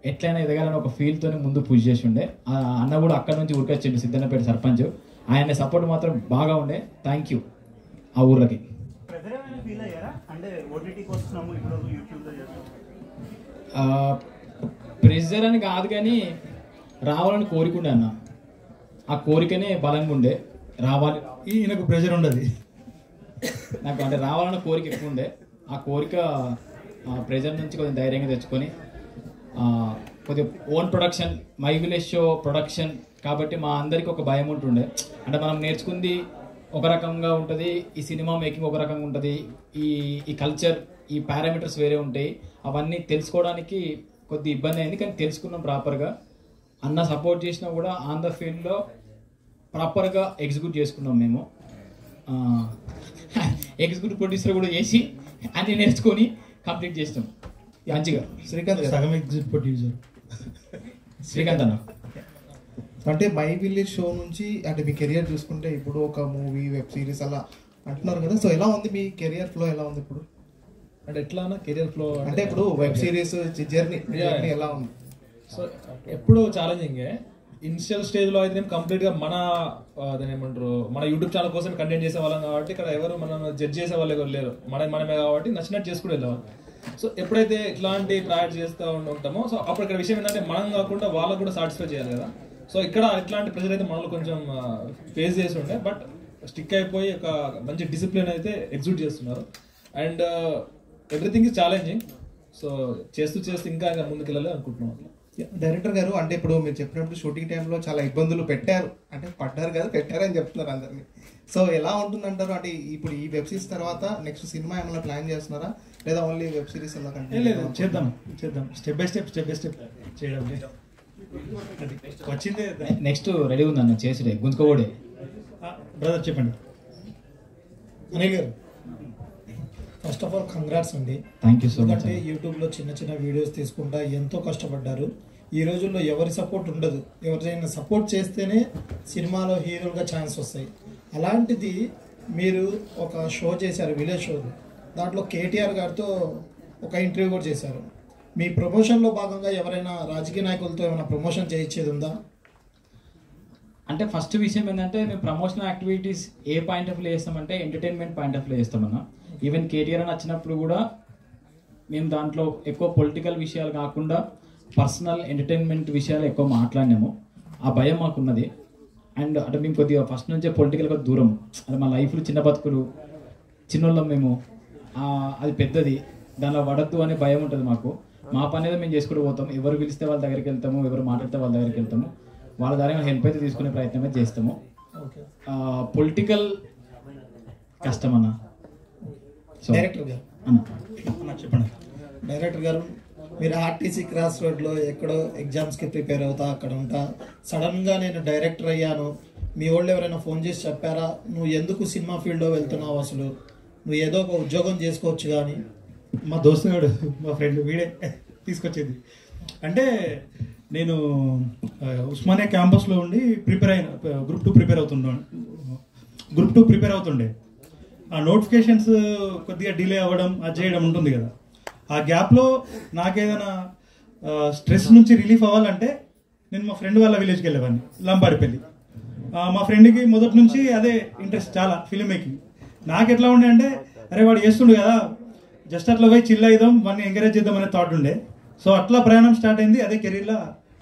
ఎట్లయినా ఎదగాలని ఒక ఫీల్తో ముందు పుష్ చేసి ఉండే. అన్న కూడా అక్కడ నుంచి ఉరికొచ్చిండు సిద్ధన్నపేట సర్పంచ్. ఆయన సపోర్ట్ మాత్రం బాగా ఉండే. థ్యాంక్ యూ ఆ ఊర్లకి. ప్రెజర్ అని కాదు కానీ రావాలని కోరికుండే అన్న. ఆ కోరికనే బలంగా ఉండే. రావాలి, ఈయనకు ప్రెజర్ ఉండదు నాకు. అంటే రావాలన్న కోరిక ఎక్కువ ఉండే. ఆ కోరిక ప్రెజర్ నుంచి కొంచెం ధైర్యంగా తెచ్చుకొని కొద్దిగా own production, my village show production కాబట్టి మా అందరికి ఒక భయం ఉంటుండే. అంటే మనం నేర్చుకుంది ఒక రకంగా ఉంటుంది, ఈ సినిమా మేకింగ్ ఒక రకంగా ఉంటుంది, ఈ కల్చర్, ఈ పారామీటర్స్ వేరే ఉంటాయి. అవన్నీ తెలుసుకోవడానికి కొద్ది ఇబ్బంది అయింది. కానీ తెలుసుకున్నాం ప్రాపర్గా. అన్న సపోర్ట్ చేసినా కూడా ఆన్ ద ఫీల్డ్లో ప్రాపర్గా ఎగ్జిక్యూట్ చేసుకున్నాం మేము. ఎగ్జిక్యూటివ్ ప్రొడ్యూసర్ కూడా చేసి అన్నీ నేర్చుకొని కంప్లీట్ చేసినాం. మంచిగా శ్రీకాంత్ గారు. సగం ఎగ్జిట్ ప్రొడ్యూసర్ శ్రీకాంత్ అన్న. అంటే మై విలేజ్ షో నుంచి అంటే మీ కెరియర్ చూసుకుంటే ఇప్పుడు ఒక మూవీ వెబ్ సిరీస్ అలా అంటున్నారు కదా, సో ఎలా ఉంది మీ కెరియర్ ఫ్లో, ఎలా ఉంది ఇప్పుడు? అంటే ఎట్లా కెరియర్ ఫ్లో అంటే ఇప్పుడు వెబ్ సిరీస్ జర్నీ ఎలా ఉంది? సో ఎప్పుడు ఛాలెంజింగే. ఇనిషియల్ స్టేజ్లో అయితే కంప్లీట్గా మన దాని ఏమంటారు మన యూట్యూబ్ ఛానల్ కోసం కంటెంట్ చేసే వాళ్ళం కాబట్టి ఇక్కడ ఎవరు మనం జడ్జ్ చేసే వాళ్ళు ఎవరు లేరు, మనమే కాబట్టి నచ్చినట్టు చేసుకుని వెళ్ళేవాళ్ళు. సో ఎప్పుడైతే ఇట్లాంటి ప్రయాణం చేస్తూ ఉంటామో సో అప్పుడు ఇక్కడ విషయం ఏంటంటే మనం కాకుండా వాళ్ళకు కూడా సాటిస్ఫై చేయాలి కదా. సో ఇక్కడ ఇట్లాంటి ప్రెజర్ అయితే మనలో కొంచెం ఫేస్ చేసి ఉండే, బట్ స్టిక్ అయిపోయి ఒక మంచి డిసిప్లిన్ అయితే ఎగ్జిక్యూట్ చేస్తున్నారు. And everything is challenging. So చేస్తూ ఇంకా ముందుకు వెళ్ళాలి అనుకుంటున్నాం. డైరెక్టర్ గారు, అంటే ఇప్పుడు మీరు చెప్పినప్పుడు షూటింగ్ టైంలో చాలా ఇబ్బందులు పెట్టారు, అంటే పడ్డారు కదా, పెట్టారని చెప్తున్నారు అందరినీ. సో ఎలా ఉంటుందంటారు? అంటే ఇప్పుడు ఈ వెబ్ సిరీస్ తర్వాత నెక్స్ట్ సినిమా ఏమైనా ప్లాన్ చేస్తున్నారా, లేదా ఓన్లీ వెబ్ సిరీస్ అలా కంటిన్యూ? లేదు, చేద్దాం స్టెప్ బై స్టెప్ చేయడం వచ్చిందే. నెక్స్ట్ రెడీ ఉందన్న చేసుడే గుంజుకోడే. బ్రదర్ చెప్పండి. అనిల్ గారు, ఫస్ట్ ఆఫ్ ఆల్ కంగ్రాట్స్ అండి. Thank you so much. ఎందుకంటే యూట్యూబ్లో చిన్న వీడియోస్ తీసుకుంటా ఎంతో కష్టపడ్డారు. ఈ రోజుల్లో ఎవరి సపోర్ట్ ఉండదు, ఎవరైనా సపోర్ట్ చేస్తేనే సినిమాలో హీరోలుగా ఛాన్స్ వస్తాయి. అలాంటిది మీరు ఒక షో చేశారు, విలేజ్ షో. దాంట్లో కేటీఆర్ గారితో ఒక ఇంటర్వ్యూ కూడా చేశారు. మీ ప్రమోషన్లో భాగంగా ఎవరైనా రాజకీయ నాయకులతో ఏమైనా ప్రమోషన్ చేయించేది ఉందా? అంటే ఫస్ట్ విషయం ఏంటంటే మేము ప్రమోషనల్ యాక్టివిటీస్ ఏ పాయింట్ ఆఫ్ వ్యూ చేస్తామంటే ఎంటర్టైన్మెంట్ పాయింట్ ఆఫ్ వ్యూ చేస్తామన్న. ఈవెన్ కేటీఆర్ అని వచ్చినప్పుడు కూడా మేము దాంట్లో ఎక్కువ పొలిటికల్ విషయాలు కాకుండా పర్సనల్ ఎంటర్టైన్మెంట్ విషయాలు ఎక్కువ మాట్లాడినాము. ఆ భయం మాకున్నది. అండ్ అంటే మేము కొద్దిగా ఫస్ట్ నుంచే పొలిటికల్గా దూరం. అది మా లైఫ్లో చిన్న బతుకులు, చిన్నోళ్ళం మేము, అది పెద్దది, దానిలో పడద్దు అనే భయం ఉంటుంది మాకు. మా పని ఏదో మేము చేసుకుంటూ పోతాం. ఎవరు పిలిస్తే వాళ్ళ దగ్గరికి వెళ్తాము, ఎవరు మాట్లాడితే వాళ్ళ దగ్గరికి వెళ్తాము. వాళ్ళ ద్వారా హెల్ప్ అయితే తీసుకునే ప్రయత్నమే చేస్తాము. పొలిటికల్ కష్టం అన్న. డైరెక్టర్ గారు చెప్పండి. డైరెక్టర్ గారు, మీరు ఆర్టీసీ క్రాస్ రోడ్లో ఎక్కడో ఎగ్జామ్స్కి ప్రిపేర్ అవుతా అక్కడ ఉంటా, సడన్గా నేను డైరెక్టర్ అయ్యాను, మీ వాళ్ళు ఎవరైనా ఫోన్ చేసి చెప్పారా నువ్వు ఎందుకు సినిమా ఫీల్డ్లో వెళ్తున్నావు, అసలు నువ్వు ఏదో ఒక ఉద్యోగం చేసుకోవచ్చు కానీ? మా దోస్తుగాడు, మా ఫ్రెండ్ వీడే తీసుకొచ్చేది. అంటే నేను ఉస్మానియా క్యాంపస్లో ఉండి గ్రూప్ 2 ప్రిపేర్ అవుతుండే. ఆ నోటిఫికేషన్స్ కొద్దిగా డిలే అవ్వడం, అది చేయడం ఉంటుంది కదా. ఆ గ్యాప్లో నాకేదైనా స్ట్రెస్ నుంచి రిలీఫ్ అవ్వాలంటే నేను మా ఫ్రెండ్ వాళ్ళ విలేజ్కి వెళ్ళేవాడిని, లంబాడిపల్లి. మా ఫ్రెండ్కి మొదటి నుంచి అదే ఇంట్రెస్ట్, చాలా ఫిల్మ్ మేకింగ్. నాకు ఎట్లా ఉండే అంటే, అరే వాడు చేస్తుండు కదా, జస్ట్ అట్లా పోయి చిల్ అయిదాం, వాడిని ఎంకరేజ్ చేద్దాం అనే థాట్ ఉండే. సో అట్లా ప్రయాణం స్టార్ట్ అయింది, అదే కెరీర్లో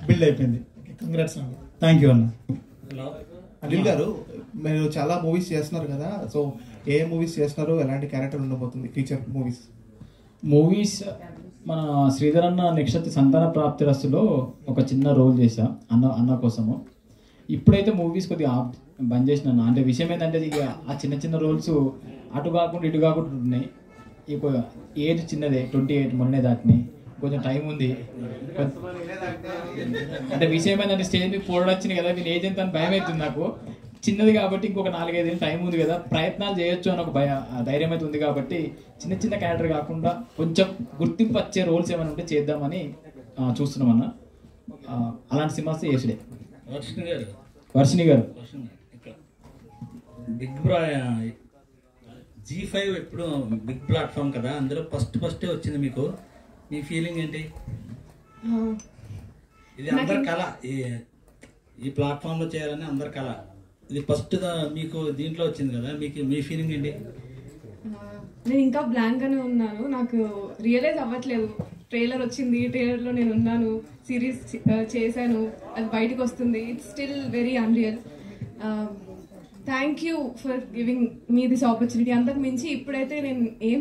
బిల్డ్ అయిపోయింది. కంగ్రాట్స్ అండి. థ్యాంక్ యూ అన్న. అనిల్ గారు, మీరు చాలా మూవీస్ చేస్తున్నారు కదా, సో ఏ మూవీస్ చేస్తున్నారు, ఎలాంటి క్యారెక్టర్ ఉండబోతుంది ఫ్యూచర్ మూవీస్? మన శ్రీధర్ అన్న నెక్స్ట్ సంతాన ప్రాప్తి రస్తులో ఒక చిన్న రోల్ చేశా అన్న కోసము. ఇప్పుడైతే మూవీస్ కొద్దిగా బంద్ చేసిన. అంటే విషయం ఏంటంటే ఇక ఆ చిన్న రోల్స్ అటు కాకుండా ఇటు కాకుండా ఉన్నాయి. ఇప్పుడు ఏజ్ చిన్నదే, 28 మొన్నే దాటినాయి, కొంచెం టైం ఉంది. అంటే విషయం ఏంటంటే స్టేజ్ మీద పోవడం వచ్చింది కదా, నేను ఏజ్ ఎంత అని భయం అవుతుంది నాకు. చిన్నది కాబట్టి ఇంకొక 4-5 ఏళ్ళు టైం ఉంది కదా, ప్రయత్నాలు చేయొచ్చు అని ఒక ధైర్యం అయితే ఉంది. కాబట్టి చిన్న క్యారెక్టర్ కాకుండా కొంచెం గుర్తింపు వచ్చే రోల్స్ ఏమైనా ఉంటే చేద్దామని చూస్తున్నాం అన్న. అలాంటి సినిమాస్ చేసుడే. వర్షిణి గారు బిగ్ G5 ఎప్పుడు బిగ్ ప్లాట్ఫామ్ కదా, అందులో ఫస్టే వచ్చింది. మీకు మీ ఫీలింగ్ ఏంటి? ఇది అందరి కళ, ఈ ప్లాట్ఫామ్లో చేయాలని అందరి కళ. ఇది ఫస్ట్గా మీకు దీంట్లో వచ్చింది కదా, మీ ఫీలింగ్ ఏంటి? నేను ఇంకా బ్లాంక్ గానే ఉన్నాను, నాకు రియలైజ్ అవ్వట్లేదు. ట్రైలర్ వచ్చింది, ట్రైలర్లో నేను ఉన్నాను, సిరీస్ చేశాను, అది బయటకు వస్తుంది. It's still very unreal. Thank you for giving me this opportunity. అంతకు మించి ఇప్పుడైతే నేను ఏం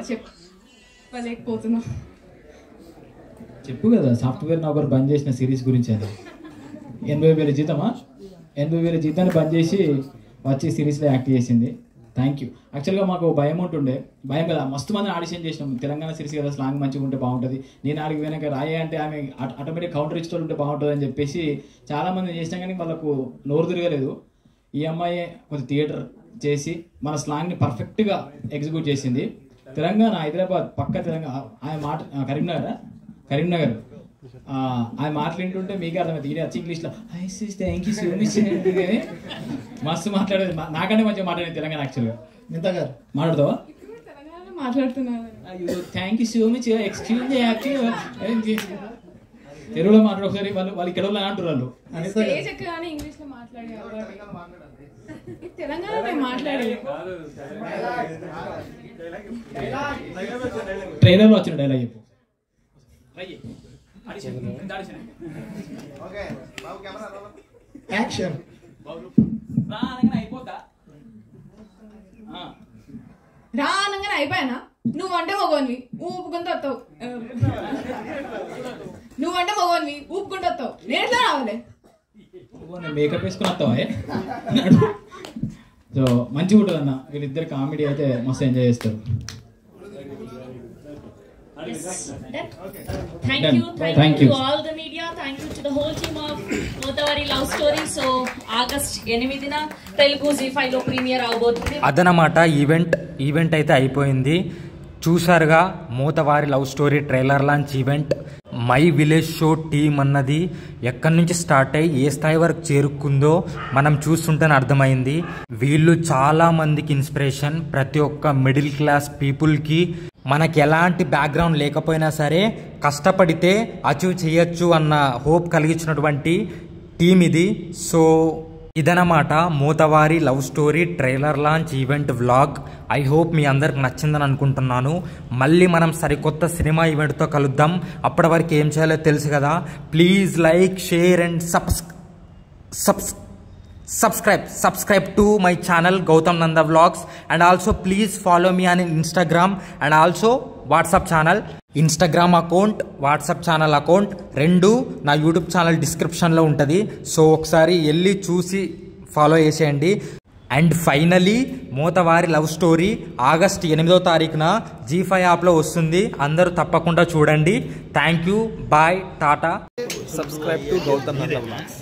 చెప్పలేకపోతున్నా. చెప్పు కదా, సాఫ్ట్వేర్ నౌకర్ బంద్ చేసిన సిరీస్ గురించి. అది 80,000 జీతమా? 80,000 జీతాన్ని బంద్ చేసి వచ్చి సిరీస్లో యాక్ట్ చేసింది. Thank you. యాక్చువల్గా మాకు భయం ఉంటుండే, భయం కదా, మస్తు మంది ఆడిషన్ చేసినాం. తెలంగాణ సిరీస్ కదా, స్లాంగ్ మంచిగా ఉంటే బాగుంటుంది, నేను ఆడికి వెనక రాయే అంటే ఆమె ఆటోమేటిక్ కౌంటర్ ఇచ్చేటోళ్ళు ఉంటే బాగుంటుంది అని చెప్పేసి చాలామంది చేసినాం, కానీ వాళ్ళకు నోరు తిరగలేదు. ఈ అమ్మాయి కొంచెం థియేటర్ చేసి మన స్లాంగ్ని పర్ఫెక్ట్గా ఎగ్జిక్యూట్ చేసింది. తెలంగాణ హైదరాబాద్ పక్క తెలంగాణ ఆయన మాట కరీంనగర్ ఆయన మాట్లాడుతుంటే మీకే అర్థమైంది. ఈయన వచ్చి ఇంగ్లీష్లో థ్యాంక్ యూ సో మచ్ మస్తు మాట్లాడేది. నాకంటే మంచిగా మాట్లాడేది తెలంగాణ యాక్చువల్గా. నింత గారు మాట్లాడతావా? మాట్లాడుతున్నాను. Thank you so much excuse తెలుగులో మాట్లాడు ఒకసారి. వాళ్ళు ఇక్కడ అంటున్నారు ఇంగ్లీష్ లో మాట్లాడే తెలంగాణ మాట్లాడే ట్రైలర్ లో వచ్చిన డైలాగ్ చెప్పు. యాక్షన్ రానంగానే అయిపోయానా? నువ్వంటే మగోన్వి ఊపుకుంటూ వస్తావు. నువ్వంటే మగోన్వి ఊపుకుంటూ వస్తావు. నేను ఎట్లా రావాలి? మేకప్ వేసుకుని వస్తావా? సో మంచిగా ఉంటుంది అన్న. వీళ్ళిద్దరు కామెడీ అయితే మస్తు ఎంజాయ్ చేస్తారు. Thank you to all the media. Thank you to the whole team of Motavari Love Story. So August 8న Telugu ZEE5 లో ప్రీమియర్ అవబోతుంది. అదనమాట ఈవెంట్ అయితే అయిపోయింది. చూసారుగా Mothevari love story trailer launch event. My village show team అన్నది ఎక్కడి నుంచి start అయ్యి ఏ స్థాయి వరకు చేరుకుందో మనం చూస్తుంటేనే అర్థమైంది. వీళ్ళు చాలా మందికి ఇన్స్పిరేషన్. ప్రతి ఒక్క మిడిల్ క్లాస్ పీపుల్కి మనకి ఎలాంటి బ్యాక్గ్రౌండ్ లేకపోయినా సరే కష్టపడితే అచీవ్ చేయొచ్చు అన్న హోప్ కలిగించినటువంటి టీం ఇది. సో ఇదనమాట Mothevari love story trailer launch event vlog. I hope మీ అందరికి నచ్చిందని అనుకుంటున్నాను. మళ్ళీ మనం సరికొత్త సినిమా ఈవెంట్తో కలుద్దాం. అప్పటి వరకు ఏం చేయాలో తెలుసు కదా. Please like, share and subscribe to my channel Gautam Nanda Vlogs, and also please follow me on Instagram and also WhatsApp channel. Instagram account, WhatsApp channel account రెండు నా యూట్యూబ్ ఛానల్ డిస్క్రిప్షన్లో ఉంటుంది. సో ఒకసారి వెళ్ళి చూసి ఫాలో చేసేయండి. And finally Mothevari love story August 8వ తారీఖున ZEE5 యాప్లో వస్తుంది. అందరూ తప్పకుండా చూడండి. Thank you, bye, tata. Subscribe to Gautham Nanda vlogs.